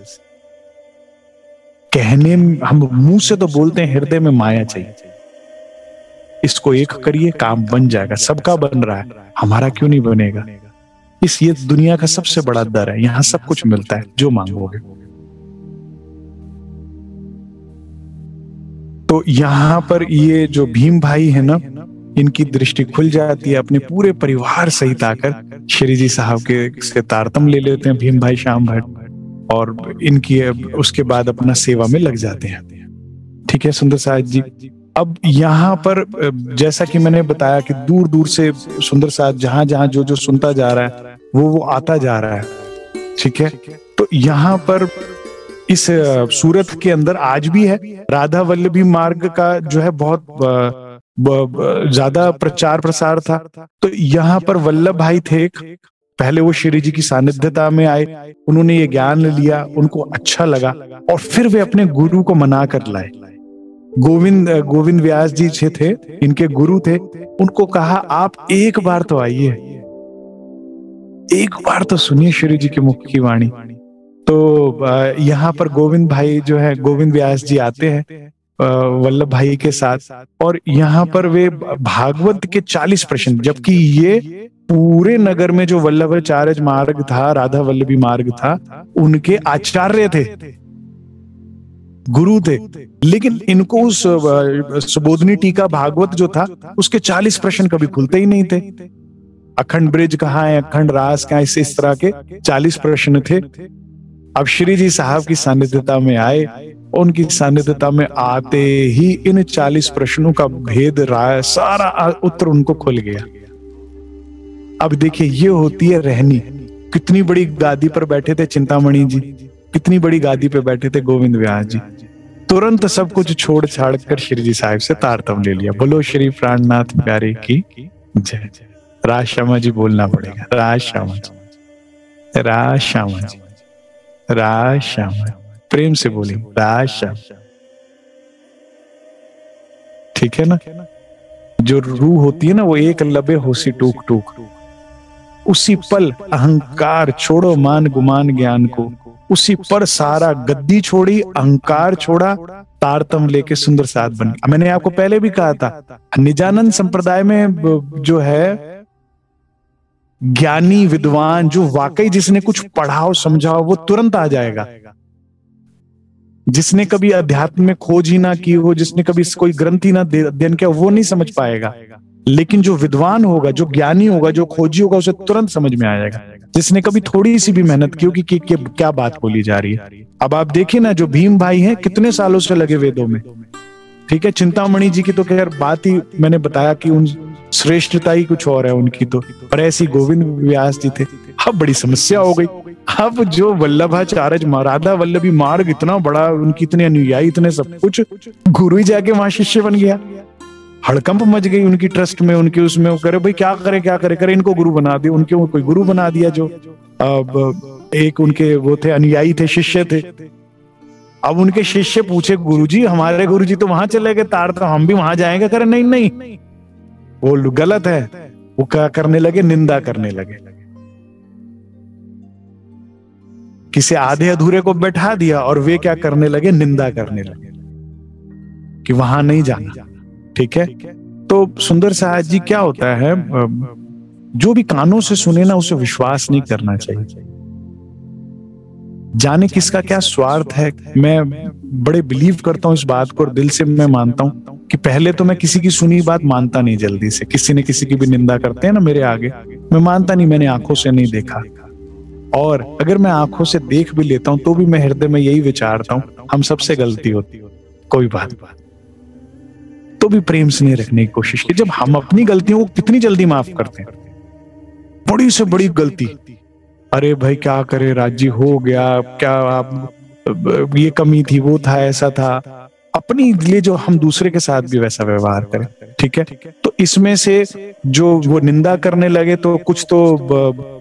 कहने हम मुंह से तो बोलते हैं, हृदय में माया चाहिए। इसको एक करिए, काम बन जाएगा। सबका बन रहा है, हमारा क्यों नहीं बनेगा। ये दुनिया का सबसे बड़ा दर है, यहां सब कुछ मिलता है जो मांगोगे। तो यहां पर ये जो भीम भाई है ना, इनकी दृष्टि खुल जाती है। अपने पूरे परिवार सहित आकर श्री जी साहब के से तारतम्य ले लेते हैं भीम भाई श्याम भट्ट, और इनकी उसके बाद अपना सेवा में लग जाते हैं। ठीक है सुंदर साथ जी। अब यहाँ पर जैसा कि मैंने बताया कि दूर दूर से सुंदर साथ जहां जहां जो जो सुनता जा रहा है वो आता जा रहा है। ठीक है, तो यहाँ पर इस सूरत के अंदर आज भी है राधा वल्लभी मार्ग का जो है बहुत ज्यादा प्रचार प्रसार था। तो यहाँ पर वल्लभ भाई थे, पहले वो श्री जी की सानिध्यता में आए, उन्होंने ये ज्ञान लिया, उनको अच्छा लगा, और फिर वे अपने गुरु को मना कर लाए। गोविंद व्यास जी थे, इनके गुरु थे। उनको कहा आप एक बार तो आइए, एक बार तो सुनिए श्री जी के मुख की वाणी। तो यहाँ पर गोविंद भाई जो है, गोविंद व्यास जी आते हैं वल्लभ भाई के साथ, और यहाँ पर वे भागवत के 40 प्रश्न, जबकि ये पूरे नगर में जो वल्लभाचार्य मार्ग था, राधा वल्लभी मार्ग था, उनके आचार्य थे, गुरु थे। लेकिन इनको उस सुबोधनी टीका भागवत जो था उसके 40 प्रश्न कभी खुलते ही नहीं थे। अखंड ब्रिज कहाँ है, अखंड रास कहाँ, इस तरह के 40 प्रश्न थे। अब श्री जी साहब की सानिध्यता में आए, उनकी सानिध्यता में आते ही इन 40 प्रश्नों का भेद राय, सारा उत्तर उनको खुल गया। अब देखिए, ये होती है रहनी। कितनी बड़ी गादी पर बैठे थे चिंतामणि जी, कितनी बड़ी गादी पे बैठे थे गोविंद व्यास जी, तुरंत सब कुछ छोड़ छाड़ कर श्री जी साहब से तारतम ले लिया। बोलो श्री प्राणनाथ प्यारे की जय। राज श्यामा जी बोलना पड़ेगा, राज श्यामा जी, राज श्यामा जी, राज श्यामा, प्रेम से बोली राज श्यामा, ठीक है ना। जो रूह होती है ना, वो एक लबे होसी टूक टूक। उसी पल अहंकार छोड़ो, मान गुमान ज्ञान को, उसी पर सारा गद्दी छोड़ी, अहंकार छोड़ा, तारतम लेके सुंदर साथ बन गया। मैंने आपको पहले भी कहा था, निजानंद संप्रदाय में जो है ज्ञानी विद्वान, जो वाकई जिसने कुछ पढ़ा हो समझा हो, वो तुरंत आ जाएगा। जिसने कभी अध्यात्म में खोज ही ना की हो, जिसने कभी कोई ग्रंथ ही ना अध्ययन किया, वो नहीं समझ पाएगा। लेकिन जो विद्वान होगा, जो ज्ञानी होगा, जो खोजी होगा, उसे तुरंत समझ में आ जाएगा। जिसने कभी थोड़ी सी भी मेहनत की होगी कि क्या बात बोली जा रही है। अब आप देखिए ना, जो भीम भाई हैं, कितने सालों से लगे वेदों में, ठीक है। चिंतामणि जी की तो खैर बात ही मैंने बताया कि उन श्रेष्ठता ही कुछ और है उनकी तो, और ऐसी गोविंद व्यास जी थे। अब बड़ी समस्या हो गई। अब जो वल्लभाचार्य राधा वल्लभी मार्ग इतना बड़ा, उनकी इतने अनुयायी, इतने सब कुछ, गुरु ही जाके वहां शिष्य बन गया। हड़कंप मच गई उनकी ट्रस्ट में, उनके उसमें। वो करे भाई क्या करे, इनको गुरु बना दिया। उनके वो कोई गुरु बना दिया, जो अब एक उनके वो थे, अनुयायी थे, शिष्य थे। अब उनके शिष्य पूछे, गुरुजी हमारे गुरुजी तो वहां चले गए तार, तो हम भी वहां जाएंगे। करे नहीं, वो गलत है। वो क्या करने लगे, निंदा करने लगे। किसी आधे अधूरे को बैठा दिया और वे क्या करने लगे, निंदा करने लगे कि वहां नहीं जाना, ठीक है। तो सुंदर साहब जी, क्या होता है, जो भी कानों से सुने ना, उसे विश्वास नहीं करना चाहिए। जाने किसका क्या स्वार्थ है। मैं बड़े बिलीव करता हूं इस बात को, और दिल से मैं मानता हूं कि पहले तो मैं किसी की सुनी बात मानता नहीं जल्दी से। किसी ने किसी की भी निंदा करते हैं ना मेरे आगे, मैं मानता नहीं, मैंने आंखों से नहीं देखा। और अगर मैं आंखों से देख भी लेता हूं तो भी मैं हृदय में यही विचारता हूं, हम सबसे गलती होती, कोई बात तो भी प्रेम से नहीं रखने की कोशिश की। जब हम अपनी गलतियों को कितनी जल्दी माफ करते हैं, बड़ी से बड़ी गलती, अरे भाई क्या करे राजी, हो गया क्या, आप ये कमी थी, वो था, ऐसा था। अपनी लिए जो हम दूसरे के साथ भी वैसा व्यवहार करें, ठीक है। तो इसमें से जो वो निंदा करने लगे, तो कुछ तो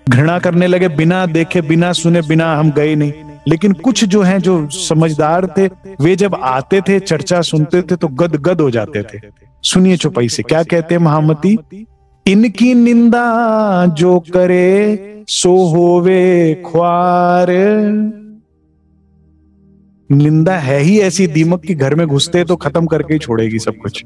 घृणा करने लगे, बिना देखे, बिना सुने, बिना हम गए नहीं। लेकिन कुछ जो हैं, जो समझदार थे, वे जब आते थे, चर्चा सुनते थे, तो गद गद हो जाते थे। सुनिए चौपाई से क्या कहते हैं महामती, इनकी निंदा जो करे सो होवे ख्वार। निंदा है ही ऐसी दीमक की घर में घुसते तो खत्म करके ही छोड़ेगी सब कुछ।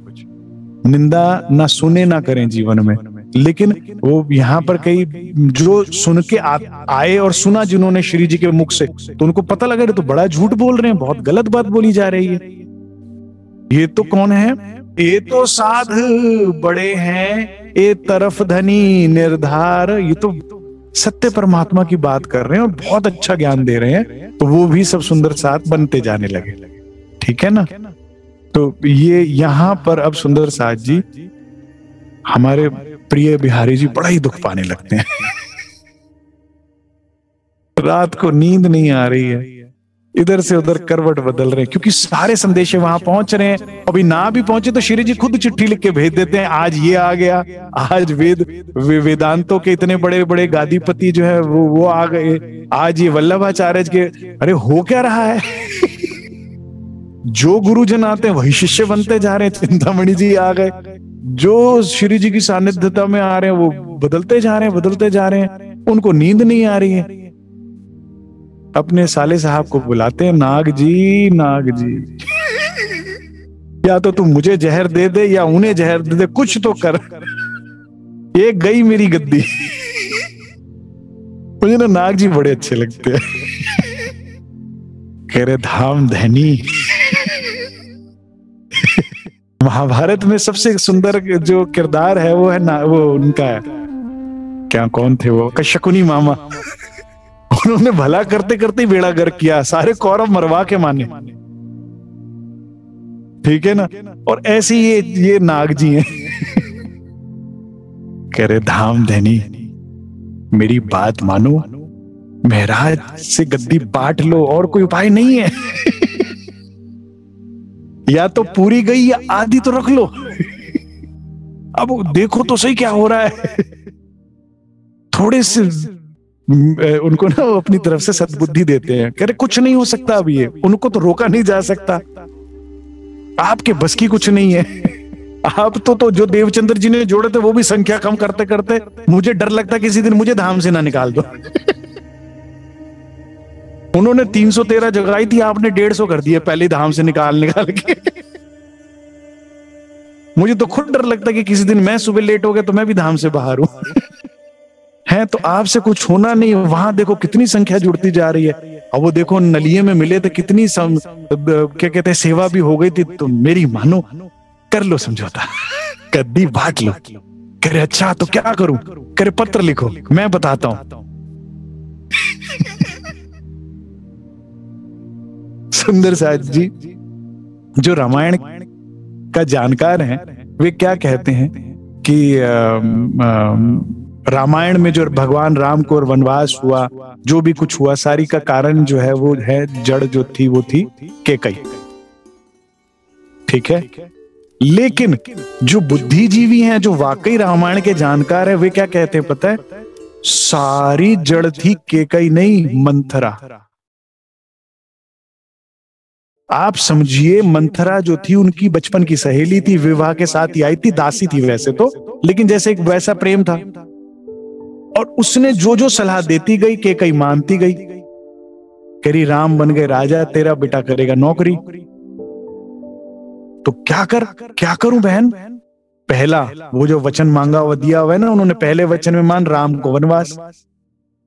निंदा ना सुने ना करें जीवन में। लेकिन वो यहाँ पर कई जो सुन के आए और सुना जिन्होंने श्री जी के मुख से, तो उनको पता लगा तो बड़ा झूठ बोल रहे हैं, बहुत गलत बात बोली जा रही है। ये तो कौन है, ये तो साध बड़े हैं, ए तरफ धनी निर्धार। ये तो सत्य परमात्मा की बात कर रहे हैं और बहुत अच्छा ज्ञान दे रहे हैं। तो वो भी सब सुंदर साथ बनते जाने लगे, ठीक है ना। तो ये यहाँ पर अब सुंदर साथ जी, हमारे प्रिय बिहारी जी, बड़ा ही दुख पाने लगते हैं। रात को नींद नहीं आ रही है, इधर से उधर करवट बदल रहे हैं, क्योंकि सारे संदेश वहां पहुंच रहे हैं। अभी ना भी पहुंचे तो श्री जी खुद चिट्ठी लिख के भेज देते हैं, आज ये आ गया, आज वेदांतों के इतने बड़े बड़े गादीपति जो है वो आ गए, आज ये वल्लभाचार्य के। अरे हो क्या रहा है? जो गुरुजन आते हैं वही शिष्य बनते जा रहे हैं। चिंतामणि जी आ गए, जो श्री जी की सानिध्यता में आ रहे हैं वो बदलते जा रहे हैं। उनको नींद नहीं आ रही है। अपने साले साहब को बुलाते हैं, नाग जी या तो तुम मुझे जहर दे दे या उन्हें जहर दे दे, कुछ तो कर। ये गई मेरी गद्दी। मुझे ना नाग जी बड़े अच्छे लगते हैं। कह रहे धाम धनी। महाभारत में सबसे सुंदर जो किरदार है वो है ना, वो उनका है, क्या कौन थे वो, शकुनी मामा। उन्होंने भला करते करते ही बेड़ा गर्क किया, सारे कौरव मरवा के माने। ठीक है ना। और ऐसे ही ये नाग जी हैं। कह रहे धाम धनी मेरी बात मानो, महाराज से गद्दी बांट लो, और कोई उपाय नहीं है। या तो पूरी गई या आधी तो रख लो। अब देखो तो सही क्या हो रहा है। थोड़े से उनको ना वो अपनी तरफ से सद्बुद्धि देते हैं। कह रहे कुछ नहीं हो सकता अब, ये उनको तो रोका नहीं जा सकता, आपके बस की कुछ नहीं है। आप तो जो देवचंद्र जी ने जोड़े थे वो भी संख्या कम करते करते मुझे डर लगता किसी दिन मुझे धाम से ना निकाल दो। उन्होंने 313 जगाई थी, आपने 150 कर दिए पहले धाम से निकाल के। मुझे तो खुद डर लगता कि किसी दिन मैं सुबह लेट हो गया तो मैं भी धाम से बाहर हूं। है तो आपसे कुछ होना नहीं। वहां देखो कितनी संख्या जुड़ती जा रही है। अब वो देखो नलिये में मिले तो कितनी क्या कहते हैं सेवा भी हो गई थी। तो मेरी मानो कर लो समझौता, गद्दी बांट लो। करे अच्छा तो क्या करूं? करे पत्र लिखो, मैं बताता हूं। सुंदर साथ जी जो रामायण का जानकार हैं, वे क्या कहते हैं कि रामायण में जो भगवान राम को वनवास हुआ, जो भी कुछ हुआ, सारी का कारण जो है वो है जड़ जो थी वो थी कैकई। ठीक है। लेकिन जो बुद्धिजीवी हैं, जो वाकई रामायण के जानकार है, वे क्या कहते हैं पता है? सारी जड़ थी कैकई नहीं, मंथरा। आप समझिए मंथरा जो थी उनकी बचपन की सहेली थी, विवाह के साथ ही आई थी, दासी थी वैसे तो, लेकिन जैसे एक वैसा प्रेम था। और उसने जो सलाह देती गई कैकई मानती गई। करी राम बन गए राजा, तेरा बेटा करेगा नौकरी। तो क्या करूं बहन? पहला वो जो वचन मांगा हुआ दिया हुआ है ना उन्होंने, पहले वचन में मान राम को वनवास।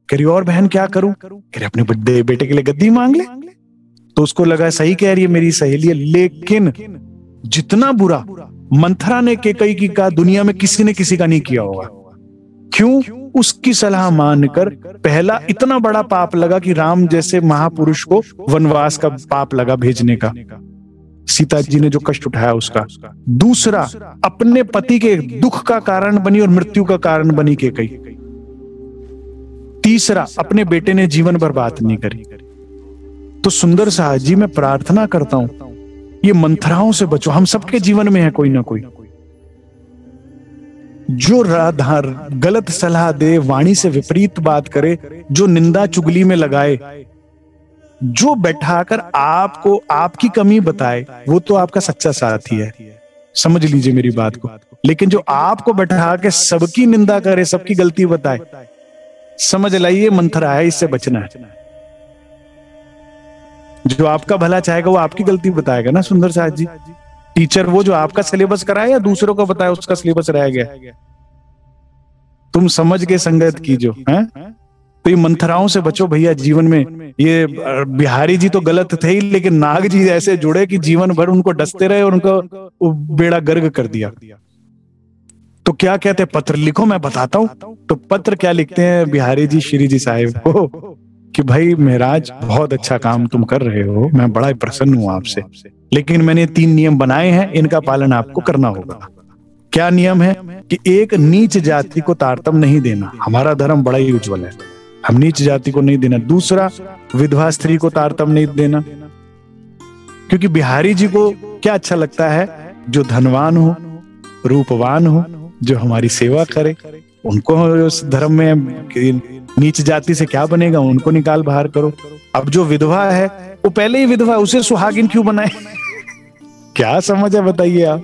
करी और बहन क्या करूं? करी अपने बड़े बेटे के लिए गद्दी मांग ले। तो उसको लगा सही कह रही है मेरी सहेली है। लेकिन जितना बुरा मंथरा ने कैकई की कहा दुनिया में किसी ने किसी का नहीं किया होगा। क्यों? उसकी सलाह मानकर पहला इतना बड़ा पाप लगा कि राम जैसे महापुरुष को वनवास का पाप लगा भेजने का, सीता जी ने जो कष्ट उठाया उसका। दूसरा अपने पति के दुख का कारण बनी और मृत्यु का कारण बनी कैकई। तीसरा अपने बेटे ने जीवन बर्बाद नहीं करी। तो सुंदर साहब जी मैं प्रार्थना करता हूं ये मंथराओं से बचो। हम सबके जीवन में है कोई ना कोई जो गलत सलाह दे, वाणी से विपरीत बात करे, जो निंदा चुगली में लगाए, जो बैठाकर आपको आपकी कमी बताए, वो तो आपका सच्चा साथी है, समझ लीजिए मेरी बात को। लेकिन जो आपको बैठा के सबकी निंदा करे, सबकी गलती बताए, समझ लाइए मंथरा है, इससे बचना है। जो आपका भला चाहेगा वो आपकी गलती बताएगा ना सुंदर साहब जी। टीचर वो जो आपका सिलेबस कराए या दूसरों को बताए उसका सिलेबस रह गया, तुम समझ के संगत कीजो है। तो ये मंथराओं से बचो भैया जीवन में। ये बिहारी जी तो गलत थे ही, लेकिन नाग जी ऐसे जुड़े कि जीवन भर उनको डसते रहे और उनको बेड़ा गर्क कर दिया। तो क्या कहते हैं? पत्र लिखो, मैं बताता हूं। तो पत्र क्या लिखते हैं बिहारी जी श्री जी साहिब को कि भाई महाराज बहुत अच्छा काम तुम कर रहे हो, मैं बड़ा प्रसन्न हूं आपसे, लेकिन मैंने 3 नियम बनाए हैं, इनका पालन आपको करना होगा। क्या नियम है? कि एक, नीच जाति को तारतम्य नहीं देना, हमारा धर्म बड़ा ही उज्जवल है, हम नीच जाति को नहीं देना। दूसरा, विधवा स्त्री को तारतम्य नहीं देना, क्योंकि बिहारी जी को क्या अच्छा लगता है? जो धनवान हो, रूपवान हो, जो हमारी सेवा करे, उनको उस धर्म में नीच जाति से क्या बनेगा, उनको निकाल बाहर करो। अब जो विधवा है वो पहले ही विधवा, उसे सुहागिन क्यों बनाए? क्या समझ है बताइए आप?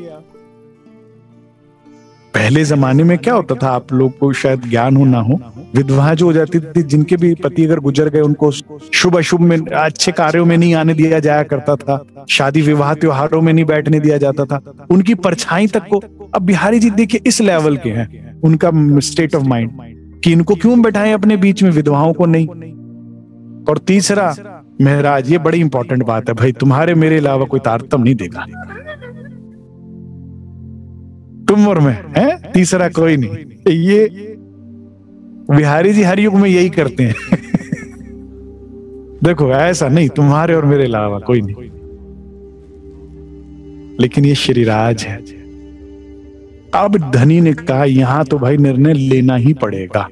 पहले जमाने में क्या होता था, आप लोग को शायद ज्ञान हो ना हो, विधवा जो हो जाती थी, जिनके भी पति अगर गुजर गए, उनको शुभ अशुभ में, अच्छे कार्यों में नहीं आने दिया जाया करता था, शादी विवाह त्योहारों में नहीं बैठने दिया जाता था, उनकी परछाई तक को। अब बिहारी जी देखिए इस लेवल के हैं, उनका स्टेट ऑफ माइंड कि इनको क्यों बैठाएं अपने बीच में, विधवाओं को नहीं। और तीसरा, महाराज ये बड़ी इंपॉर्टेंट बात है भाई, तुम्हारे मेरे अलावा कोई तारतम्य नहीं देगा, तुम और मैं है, तीसरा कोई नहीं। ये बिहारी जी हर युग में यही करते हैं। देखो ऐसा नहीं, तुम्हारे और मेरे अलावा कोई नहीं। लेकिन ये श्रीराज है। अब धनी ने कहा यहां तो भाई निर्णय लेना ही पड़ेगा।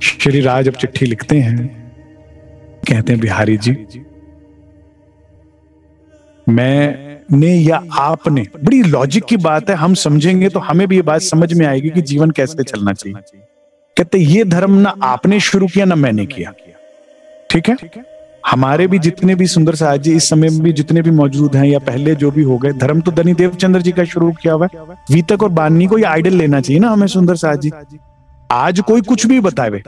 श्रीराज अब चिट्ठी लिखते हैं, कहते हैं बिहारी जी, मैंने या आपने, बड़ी लॉजिक की बात है, हम समझेंगे तो हमें भी ये बात समझ में आएगी कि जीवन कैसे चलना चाहिए। कहते ये धर्म ना आपने शुरू किया ना मैंने किया, ठीक है। हमारे भी जितने भी सुंदर साहब जी इस समय में भी जितने भी मौजूद हैं या पहले जो भी हो गए, धर्म तो धनी देवचंद्र जी का शुरू किया हुआ है। वीतक और बानी को ये आइडल लेना चाहिए ना हमें सुंदर साहब जी। आज कोई कुछ भी बताए,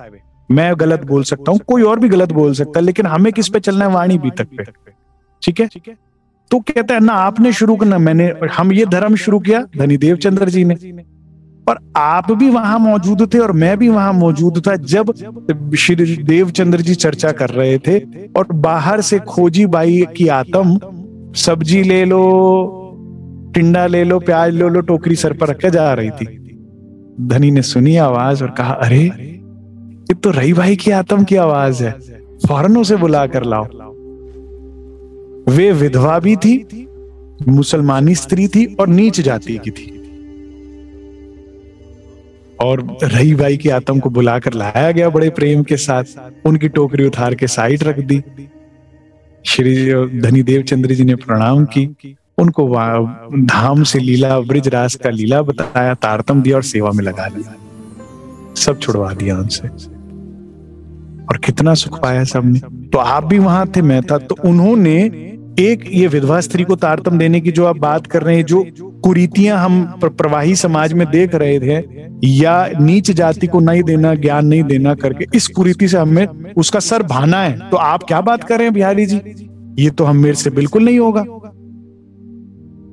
मैं गलत बोल सकता हूं, कोई और भी गलत बोल सकता है, लेकिन हमें किस पे चलना है, वाणी वीतक पे, ठीक है। तो कहता है ना आपने शुरू करना मैंने, हम ये धर्म शुरू किया धनी देवचंद्र जी ने, और आप भी वहां मौजूद थे और मैं भी वहां मौजूद था जब श्री देवचंद्र जी चर्चा कर रहे थे। और बाहर से खोजी बाई की आत्म, सब्जी ले लो, टिंडा ले लो, प्याज ले लो, टोकरी सर पर रख जा रही थी। धनी ने सुनी आवाज और कहा अरे ये तो रही भाई की आत्म की आवाज है, फौरन उसे बुला कर लाओ। वे विधवा भी थी, मुसलमानी स्त्री थी और नीच जाति की थी। और रही बाई की आत्म को बुलाकर लाया गया बड़े प्रेम के साथ, उनकी टोकरी उतार के साइड रख दी। श्री धनी देवचंद्र जी ने प्रणाम की, उनको धाम से लीला ब्रिज रास का लीला बताया, तारतम दिया और सेवा में लगा लिया, सब छुड़वा दिया उनसे। और कितना सुख पाया सबने। तो आप भी वहां थे, मैं था। तो उन्होंने एक ये विधवा स्त्री को तारतम देने की जो आप बात कर रहे हैं, जो कुरीतियां हम प्रवाही समाज में देख रहे थे, या नीच जाति को नहीं देना, ज्ञान नहीं देना करके, इस कुरीति से हमें उसका सर भाना है। तो आप क्या बात कर रहे हैं बिहारी जी, ये तो हम मेरे से बिल्कुल नहीं होगा।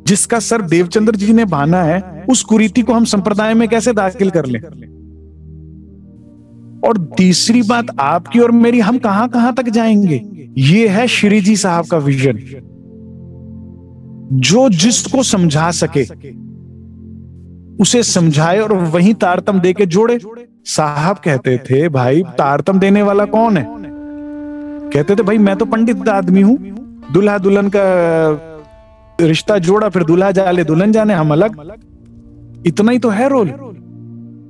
जिसका सर देवचंद्र जी ने भाना है, उस कुरीति को हम संप्रदाय में कैसे दाखिल कर लें। और तीसरी बात आपकी और मेरी, हम कहां कहां तक जाएंगे। ये है श्री जी साहब का विजन, जो जिसको समझा सके उसे समझाए और वहीं तारतम देके जोड़े। साहब कहते थे भाई तारतम देने वाला कौन है, कहते थे भाई मैं तो पंडित आदमी हूं, दुल्हा दुल्हन का रिश्ता जोड़ा, फिर दूल्हा जाले दुल्हन जाने, हम अलग, इतना ही तो है रोल।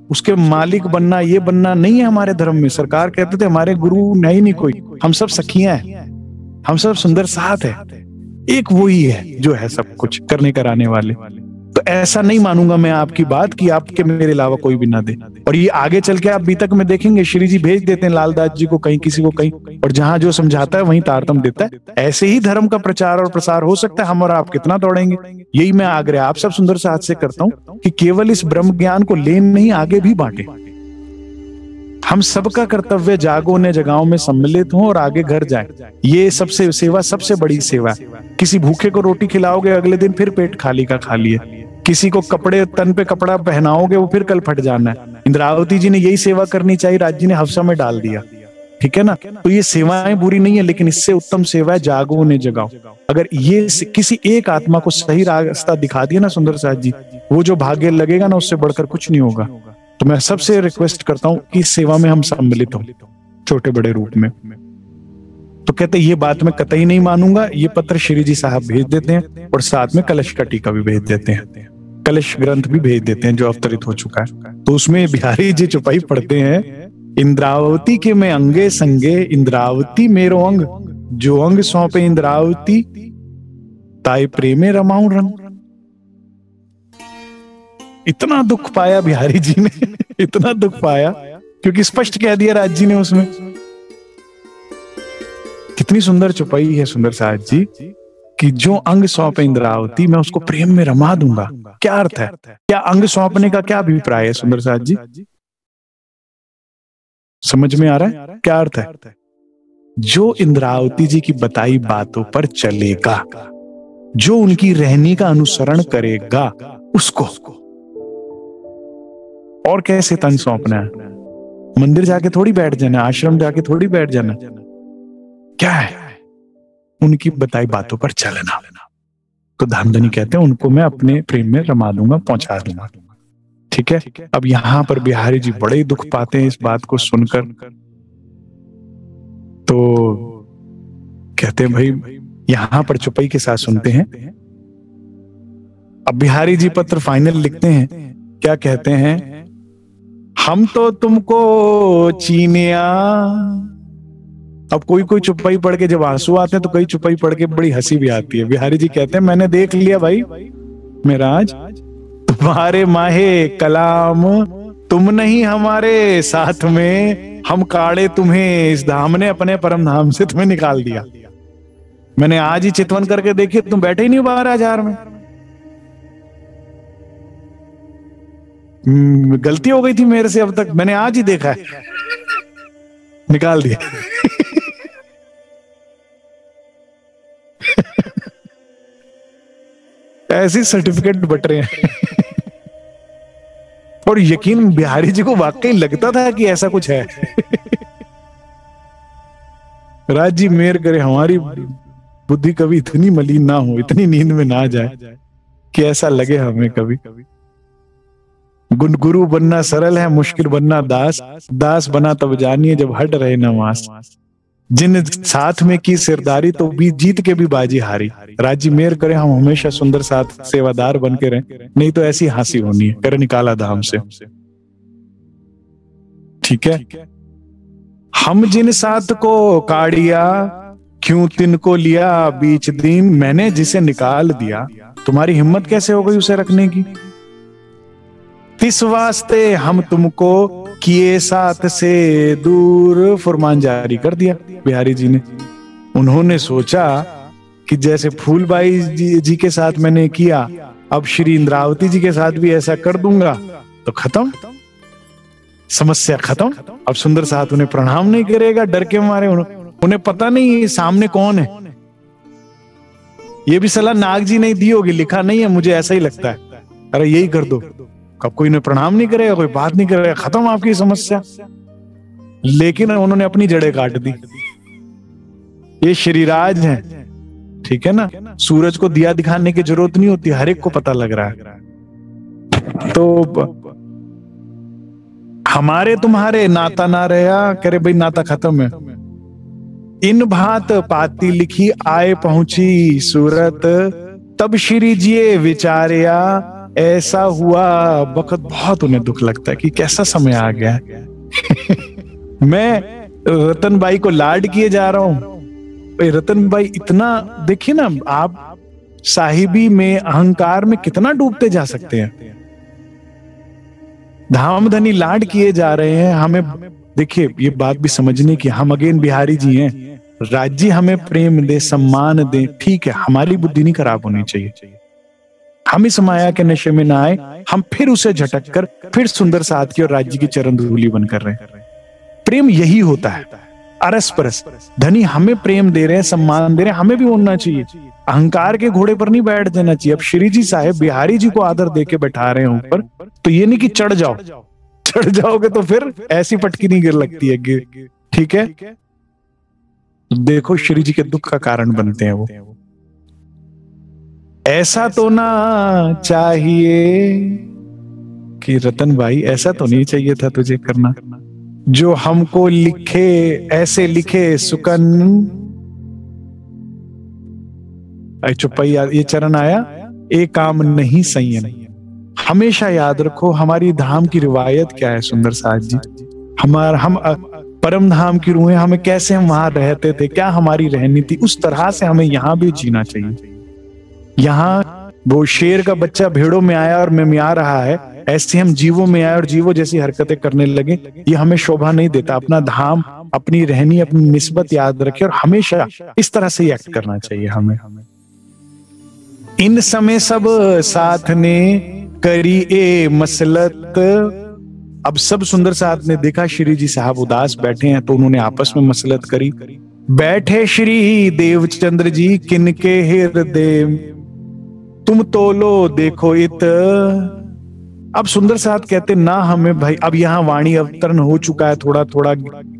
उसके मालिक बनना ये बनना नहीं है हमारे धर्म में। सरकार कहते थे हमारे गुरु नहीं नहीं कोई, हम सब सखियां हैं, हम सब सुंदर साथ है, एक वो ही है जो है सब कुछ करने कराने वाले। तो ऐसा नहीं मानूंगा मैं आपकी बात कि आपके मेरे अलावा कोई भी ना दे। और ये आगे चल के आप बीतक में देखेंगे, श्री जी भेज देते हैं लालदास जी को कहीं, किसी को कहीं, और जहां जो समझाता है वहीं तारतम देता है। ऐसे ही धर्म का प्रचार और प्रसार हो सकता है। हम और आप कितना दौड़ेंगे। यही मैं आग्रह आप सब सुंदर साथ से करता हूं कि केवल इस ब्रह्म ज्ञान को ले नहीं, आगे भी बांटे। हम सबका कर्तव्य जागो ने जगहों में सम्मिलित हों और आगे घर जाए। ये सबसे सेवा, सबसे बड़ी सेवा। किसी भूखे को रोटी खिलाओगे, अगले दिन फिर पेट खाली का खाली है। किसी को कपड़े, तन पे कपड़ा पहनाओगे, वो फिर कल फट जाना है। इंद्रावती जी ने यही सेवा करनी चाहिए, राज जी ने हफ्सा में डाल दिया, ठीक है ना। तो ये सेवाएं बुरी नहीं है, लेकिन इससे उत्तम सेवा है जागो उन्हें जगाओ। अगर ये किसी एक आत्मा को सही रास्ता दिखा दिया ना सुंदर साहब जी, वो जो भाग्य लगेगा ना, उससे बढ़कर कुछ नहीं होगा। तो मैं सबसे रिक्वेस्ट करता हूं कि इस सेवा में हम सम्मिलित हों, छोटे बड़े रूप में। तो कहते ये बात मैं कतई नहीं मानूंगा। ये पत्र श्री जी साहब भेज देते हैं और साथ में कलश का टीका भी भेज देते हैं, कलश ग्रंथ भी भेज देते हैं जो अवतरित हो चुका है। तो उसमें बिहारी जी चौपाई पढ़ते हैं, इंद्रावती के मैं अंगे संगे, इंद्रावती मेरो अंग, जो अंग सौंपे इंद्रावती, ताई प्रेमे रमाऊं रंग। इतना दुख पाया बिहारी जी ने, इतना दुख पाया, क्योंकि स्पष्ट कह दिया राज जी ने उसमें। कितनी सुंदर चौपाई है सुंदर साहब जी, कि जो अंग सौंपे इंद्रावती, मैं उसको प्रेम में रमा दूंगा। क्या अर्थ है, क्या अंग सौंपने का क्या अभिप्राय है सुंदर साहब जी, समझ में आ रहा है क्या अर्थ है। जो इंद्रावती जी की बताई बातों पर चलेगा, जो उनकी रहनी का अनुसरण करेगा, उसको और कैसे तन सौंपना है? मंदिर जाके थोड़ी बैठ जाना, आश्रम जाके थोड़ी बैठ जाना। क्या है? उनकी बताई बातों पर चलना। तो धामधनी कहते हैं उनको मैं अपने प्रेम में रमा दूंगा, पहुंचा दूंगा। ठीक है। अब यहां पर बिहारी जी बड़े ही दुख पाते हैं इस बात को सुनकर। तो कहते हैं भाई, यहां पर चुपई के साथ सुनते हैं। अब बिहारी जी पत्र फाइनल लिखते हैं। क्या कहते हैं? हम तो तुमको चीनिया। अब कोई कोई चुपई पढ़ के जब आंसू आते हैं तो कई चुपई पढ़ के बड़ी हंसी भी आती है। बिहारी जी कहते हैं मैंने देख लिया भाई मेराज, तुम्हारे माहे कलाम, तुम नहीं हमारे साथ में, हम काढ़े तुम्हें इस धाम ने अपने परम धाम से तुम्हें निकाल दिया। मैंने आज ही चितवन करके देखी, तुम बैठे ही नहीं 12,000 में। गलती हो गई थी मेरे से, अब तक मैंने आज ही देखा है, निकाल दिया। ऐसी सर्टिफिकेट बट रहे हैं। और यकीन बिहारी जी को वाकई लगता था कि ऐसा कुछ है। राज जी मेहर करे, हमारी बुद्धि कभी इतनी मलिन ना हो, इतनी नींद में ना जाए कि ऐसा लगे हमें कभी। गुरु बनना सरल है, मुश्किल बनना दास। दास बना तब जानिए जब हट रहे न मांस। जिन साथ में की सिरदारी तो भी जीत के भी बाजी हारी। राजी मेहर करे हम हमेशा सुंदर साथ सेवादार बन के रहें, नहीं तो ऐसी हंसी होनी है। कर निकाला धाम से। ठीक है। हम जिन साथ को काढ़िया, क्यों तिनको लिया बीच दिन, मैंने जिसे निकाल दिया, तुम्हारी हिम्मत कैसे हो गई उसे रखने की। इस वास्ते हम तुमको किए साथ से दूर, फरमान जारी कर दिया बिहारी जी ने। उन्होंने सोचा कि जैसे फूलबाई जी के साथ मैंने किया, अब श्री इंद्रावती जी के साथ भी ऐसा कर दूंगा तो खत्म, समस्या खत्म। अब सुंदर साथ उन्हें प्रणाम नहीं करेगा डर के मारे। उन्हें पता नहीं सामने कौन है। ये भी सलाह नाग जी नहीं दी होगी, लिखा नहीं है, मुझे ऐसा ही लगता है। अरे यही कर दो, कब कोई ने प्रणाम नहीं करेगा, कोई बात नहीं करेगा, खत्म आपकी समस्या। लेकिन उन्होंने अपनी जड़ें काट दी। ये श्रीराज हैं, ठीक है ना। सूरज को दिया दिखाने की जरूरत नहीं होती, हर एक को पता लग रहा है। तो हमारे तुम्हारे नाता ना रहा, करे भाई नाता खत्म है। इन भात पाती लिखी आए पहुंची सूरत, तब श्री जी विचारिया ऐसा हुआ वक्त। बहुत उन्हें दुख लगता है कि कैसा समय आ गया है। मैं रतन बाई को लाड किए जा रहा हूं। रतन बाई इतना, देखिए ना आप, साहिबी में अहंकार में कितना डूबते जा सकते हैं। धामधनी लाड किए जा रहे हैं। हमें देखिए ये बात भी समझने की, हम अगेन बिहारी जी हैं। राज्य हमें प्रेम दे, सम्मान दे, ठीक है, हमारी बुद्धि नहीं खराब होनी चाहिए। हम इस माया के नशे में ना आए, हम फिर उसे झटक कर फिर सुंदर साथ की और राज्य की चरण धूलि बनकर रहे। प्रेम यही होता है, अरस परस। धनी हमें प्रेम दे रहे हैं, सम्मान दे रहे हैं, हमें भी होना चाहिए। अहंकार के घोड़े पर नहीं बैठ जाना चाहिए। अब श्री जी साहेब बिहारी जी को आदर दे के बैठा रहे हैं ऊपर, तो ये नहीं कि चढ़ जाओ। चढ़ जाओगे तो फिर ऐसी पटकी नहीं गिर लगती है, ठीक है। देखो श्री जी के दुख का कारण बनते हैं वो। ऐसा तो ना चाहिए कि रतन भाई, ऐसा तो नहीं चाहिए था तुझे करना, जो हमको लिखे ऐसे लिखे सुकन। चुप्पई ये चरण आया, एक काम नहीं संयम। हमेशा याद रखो हमारी धाम की रिवायत क्या है सुंदर साथ जी। हम परम धाम की रूहें, हमें कैसे हम वहां रहते थे, क्या हमारी रहनी थी, उस तरह से हमें यहां भी जीना चाहिए। यहाँ वो शेर का बच्चा भेड़ों में आया और मिमिया रहा है, ऐसे हम जीवों में आए और जीवों जैसी हरकतें करने लगे। ये हमें शोभा नहीं देता। अपना धाम, अपनी रहनी, अपनी निस्बत याद रखे और हमेशा इस तरह से एक्ट करना चाहिए हमें। इन समय सब साथ ने करी ए मसलत। अब सब सुंदर साथ ने देखा श्री जी साहब उदास बैठे हैं, तो उन्होंने आपस में मसलत करी। बैठे श्री देवचंद्र जी किनके हृदय, तुम तोलो देखो इत, अब सुंदर साथ कहते ना हमें भाई, अब यहाँ वाणी अवतरण हो चुका है, थोड़ा थोड़ा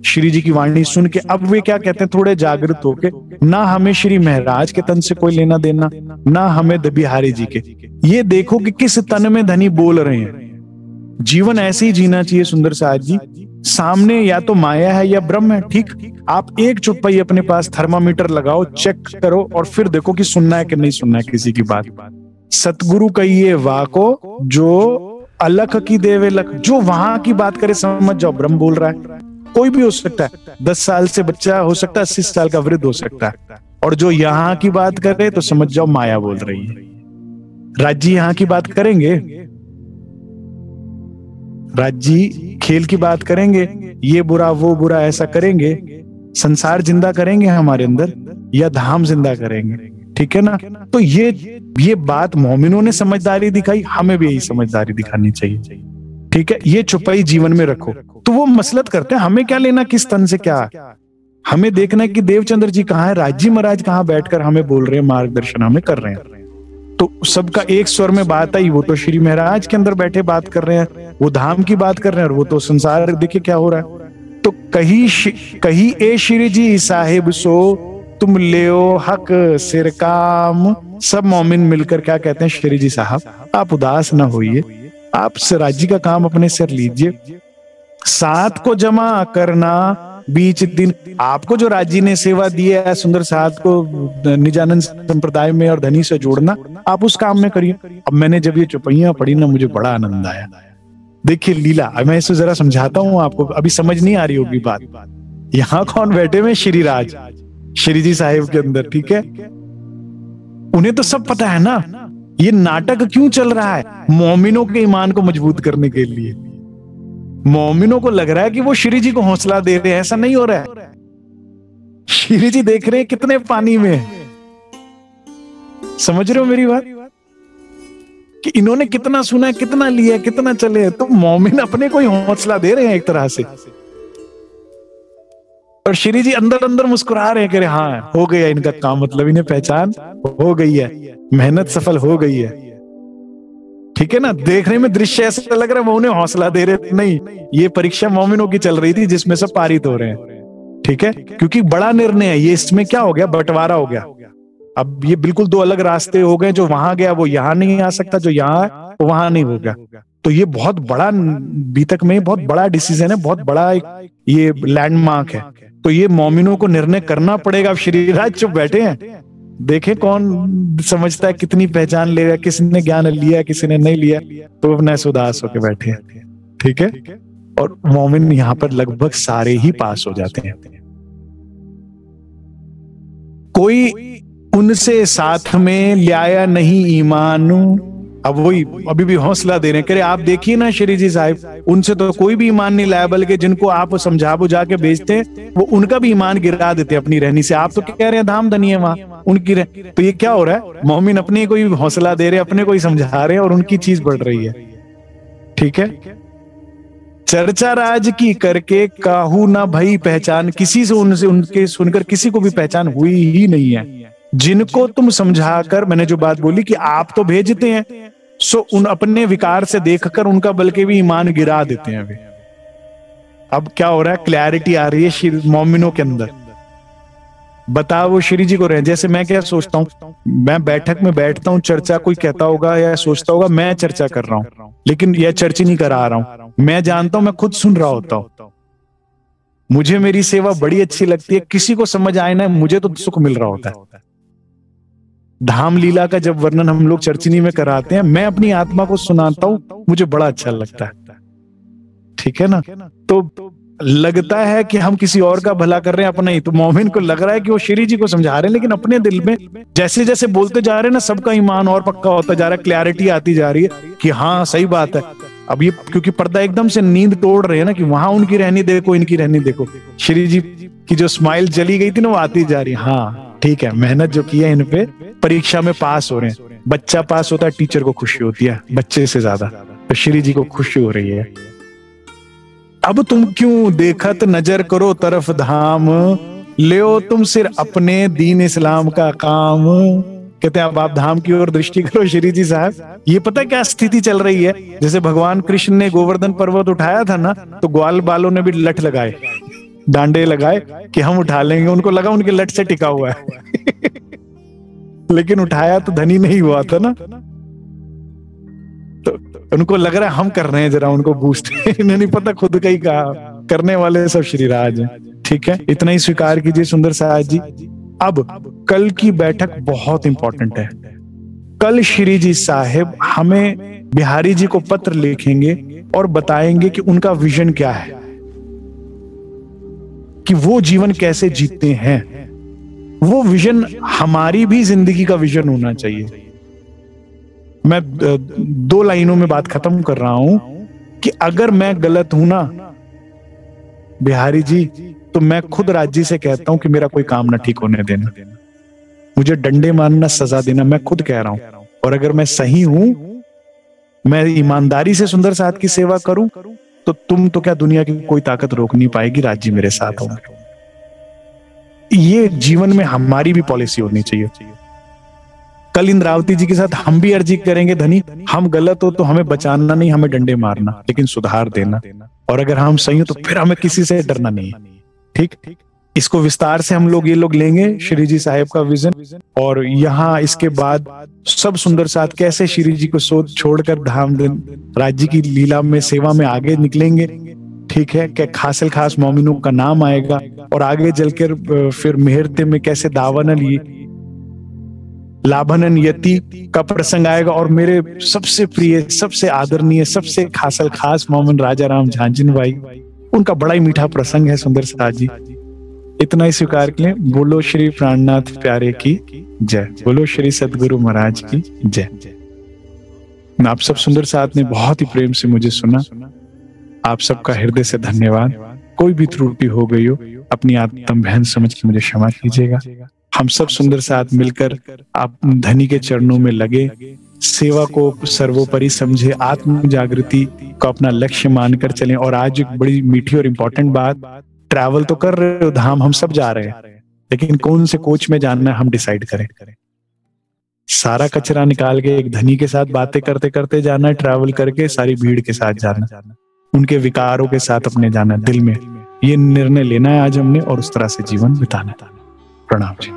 श्री जी की वाणी सुन के अब वे क्या कहते हैं थोड़े जागृत होके, ना हमें श्री महाराज के तन से कोई लेना देना, ना हमें बिहारी जी के। ये देखो कि किस तन में धनी बोल रहे हैं। जीवन ऐसे ही जीना चाहिए सुंदर साथ जी। सामने या तो माया है या ब्रह्म है, ठीक। आप एक चुप्पी अपने पास थर्मामीटर लगाओ, चेक करो और फिर देखो कि सुनना है कि नहीं सुनना है किसी की बात। सतगुरु कहिए वाको जो अलख की देवे लख, जो वहां की बात करे समझ जाओ ब्रह्म बोल रहा है। कोई भी हो सकता है, 10 साल से बच्चा हो सकता है, 80 साल का वृद्ध हो सकता है, और जो यहाँ की बात करे तो समझ जाओ माया बोल रही है। राजी यहाँ की बात करेंगे, राजी खेल की बात करेंगे, ये बुरा वो बुरा ऐसा करेंगे, संसार जिंदा करेंगे हमारे अंदर या धाम जिंदा करेंगे, ठीक है ना। तो ये बात मोमिनों ने समझदारी दिखाई, हमें भी यही समझदारी दिखानी चाहिए, ठीक है। ये चुपाई जीवन में रखो। तो वो मसलत करते हैं, हमें क्या लेना किस तन से क्या, हमें देखना है कि देवचंद्र जी कहाँ है, राजी महाराज कहाँ बैठकर हमें बोल रहे हैं, मार्गदर्शन हमें कर रहे हैं। तो सबका एक स्वर में बात आई, वो तो श्री महाराज के अंदर बैठे बात कर रहे हैं, वो धाम की बात कर रहे हैं, और वो तो संसार देखिए क्या हो रहा है। तो कही ए श्री जी साहिब सो तुम लेओ हक सिर काम। सब मोमिन मिलकर क्या कहते हैं, श्री जी साहब आप उदास ना होइए, आप राज्य का काम अपने सिर लीजिए, साथ को जमा करना बीच दिन। आपको जो राज्य ने सेवा दी है सुंदर साथ को निजानंद संप्रदाय में और धनी से जोड़ना, आप उस काम में करिए। अब मैंने जब ये चौपाइयां पढ़ी ना, मुझे बड़ा आनंद आया। देखिए लीला, मैं इसे जरा समझाता हूँ आपको, अभी समझ नहीं आ रही होगी बात। यहाँ कौन बैठे हुए, श्री राज श्री जी साहिब के अंदर, ठीक है। उन्हें तो सब पता है ना ये नाटक क्यों चल रहा है, मोमिनों के ईमान को मजबूत करने के लिए। मोमिनों को लग रहा है कि वो श्री जी को हौसला दे रहे हैं, ऐसा नहीं हो रहा है। श्री जी देख रहे हैं कितने पानी में, समझ रहे हो मेरी बात, कि इन्होंने कितना सुना है, कितना लिया, कितना चले। तो मोमिन अपने को ही हौसला दे रहे हैं एक तरह से, और श्री जी अंदर अंदर मुस्कुरा रहे हैं कि हाँ हो गया इनका काम, मतलब इन्हें पहचान हो गई है, मेहनत सफल हो गई है, ठीक है ना। देखने में दृश्य ऐसा लग रहा है वो उन्हें हौसला दे रहे, नहीं, ये परीक्षा मोमिनों की चल रही थी जिसमें सब पारित हो रहे हैं, ठीक है। क्योंकि बड़ा निर्णय है ये, इसमें क्या हो गया, बंटवारा हो गया। अब ये बिल्कुल दो अलग रास्ते हो गए, जो वहां गया वो यहां नहीं आ सकता, जो यहाँ है वो वहां नहीं होगा। तो ये बहुत बड़ा, बीतक में बहुत बड़ा डिसीजन है, बहुत बड़ा ये लैंडमार्क है। तो ये मोमिनों को निर्णय करना पड़ेगा। अब श्रीराज चुप बैठे हैं, देखे कौन समझता है, कितनी पहचान लेगा, किसने ज्ञान लिया किसी ने नहीं लिया, तो अपना उदास होकर बैठे हैं, ठीक है। और मोमिन यहाँ पर लगभग सारे ही पास हो जाते हैं। कोई उनसे साथ में लाया नहीं ईमान। अब वही अभी भी हौसला दे रहे हैं, आप देखिए ना श्री जी साहिब, उनसे तो कोई भी ईमान नहीं लाया, बल्कि जिनको आप समझा बुझा के भेजते हैं वो उनका भी ईमान गिरा देते हैं अपनी रहनी से। आप तो कह रहे हैं धाम धनी है वहां उनकी तो ये क्या हो रहा है, मोमिन अपने को ही हौसला दे रहे हैं, अपने को ही समझा रहे हैं, और उनकी चीज बढ़ रही है, ठीक है। चर्चा राज की करके काहू ना भई पहचान, किसी से उनके सुनकर किसी को भी पहचान हुई ही नहीं है। जिनको तुम समझाकर, मैंने जो बात बोली कि आप तो भेजते हैं, सो उन अपने विकार से देखकर उनका बल्कि भी ईमान गिरा देते हैं वे। अब क्या हो रहा है, क्लैरिटी आ रही है मोमिनों के अंदर। बताओ वो श्री जी को रहे, जैसे मैं क्या सोचता हूँ, मैं बैठक में बैठता हूँ, चर्चा कोई कहता होगा या सोचता होगा मैं चर्चा कर रहा हूँ, लेकिन यह चर्चा नहीं करा रहा हूँ, मैं जानता हूं मैं खुद सुन रहा होता हूं। मुझे मेरी सेवा बड़ी अच्छी लगती है, किसी को समझ आए ना, मुझे तो सुख मिल रहा होता है। धाम लीला का जब वर्णन हम लोग चर्चिनी में कराते हैं, मैं अपनी आत्मा को सुनाता हूं, मुझे बड़ा अच्छा लगता है, ठीक है ना। तो लगता है कि हम किसी और का भला कर रहे हैं, अपना ही। तो मोमिन को लग रहा है कि वो श्री जी को समझा रहे हैं, लेकिन अपने दिल में जैसे जैसे बोलते जा रहे हैं ना, सबका ईमान और पक्का होता जा रहा है, क्लैरिटी आती जा रही है कि हाँ सही बात है। अब ये क्योंकि पर्दा एकदम से नींद तोड़ रहे हैं ना, कि वहां उनकी रहनी देखो, इनकी रहनी देखो। श्री जी की जो स्माइल चली गई थी ना, वो आती जा रही है। हाँ ठीक है, मेहनत जो की है इन पे, परीक्षा में पास हो रहे हैं। बच्चा पास होता है, टीचर को खुशी होती है बच्चे से ज्यादा, तो श्री जी को खुशी हो रही है। अब तुम क्यों देखत नजर करो तरफ धाम, ले तुम सिर अपने दीन इस्लाम का काम। कहते हैं अब आप धाम की ओर दृष्टि करो श्री जी साहब। ये पता क्या स्थिति चल रही है, जैसे भगवान कृष्ण ने गोवर्धन पर्वत उठाया था ना, तो ग्वाल बालों ने भी लठ लगाए, डांडे लगाए कि हम उठा लेंगे। उनको लगा उनके लठ से टिका हुआ है लेकिन उठाया तो धनी नहीं हुआ था ना, तो उनको लग रहा है हम कर रहे हैं, जरा उनको बूस्ट इन्हें नहीं पता खुद का ही कहा, करने वाले सब श्री राज हैं। ठीक है, इतना ही स्वीकार कीजिए सुंदर साज जी। अब कल की बैठक बहुत इंपॉर्टेंट है। कल श्री जी साहिब हमें बिहारी जी को पत्र लिखेंगे और बताएंगे कि उनका विजन क्या है, कि वो जीवन कैसे जीते हैं। वो विजन हमारी भी जिंदगी का विजन होना चाहिए। मैं 2 लाइनों में बात खत्म कर रहा हूं कि अगर मैं गलत हूं ना बिहारी जी, तो मैं खुद राज जी से कहता हूं कि मेरा कोई काम ना ठीक होने देना, मुझे डंडे मारना, सजा देना, मैं खुद कह रहा हूं। और अगर मैं सही हूं, मैं ईमानदारी से सुंदर साथ की सेवा करूं, तो तुम तो क्या दुनिया की कोई ताकत रोक नहीं पाएगी, राज जी मेरे साथ होंगे। ये जीवन में हमारी भी पॉलिसी होनी चाहिए। कल इंद्रावती जी के साथ हम भी अर्जी करेंगे, धनी हम गलत हो तो हमें बचाना नहीं, हमें डंडे मारना, लेकिन सुधार देना। और अगर हम सही हो तो फिर हमें किसी से डरना नहीं। ठीक, इसको विस्तार से हम लोग ये लोग लेंगे श्री जी साहिब का विजन। और यहाँ इसके बाद सब सुंदर साथ कैसे श्री जी को सोच छोड़कर धाम राज्य की लीला में सेवा में आगे निकलेंगे। ठीक है, क्या खासिल खास मोमिनों का नाम आएगा, और आगे चलकर फिर मेहरते में कैसे दावनल लाभनन यति का प्रसंग आएगा। और मेरे सबसे प्रिय, सबसे आदरणीय, सबसे खासल खास मोमिन राजा राम झांझन भाई, उनका बड़ा ही मीठा प्रसंग है सुंदर साथ जी। इतना ही स्वीकार के लिए बोलो श्री प्राणनाथ प्यारे की जय, बोलो श्री सदगुरु महाराज की जय। आप सब सुंदर साथ ने बहुत ही प्रेम से मुझे सुना, आप सबका हृदय से धन्यवाद। कोई भी त्रुटि हो गई हो अपनी आत्म बहन समझ के मुझे क्षमा कीजिएगा। हम सब सुंदर साथ मिलकर आप धनी के चरणों में लगे, सेवा को सर्वोपरि समझे, आत्म जागृति को अपना लक्ष्य मानकर चलें। और आज एक बड़ी मीठी और इंपॉर्टेंट बात, ट्रैवल तो कर रहे हो, धाम हम सब जा रहे हैं, लेकिन कौन से कोच में जाना है हम डिसाइड करें। सारा कचरा निकाल के एक धनी के साथ बातें करते करते जाना है, ट्रैवल करके सारी भीड़ के साथ जाना, उनके विकारों के साथ अपने जाना, दिल में ये निर्णय लेना है आज हमने, और उस तरह से जीवन बिताना है। प्रणाम जी।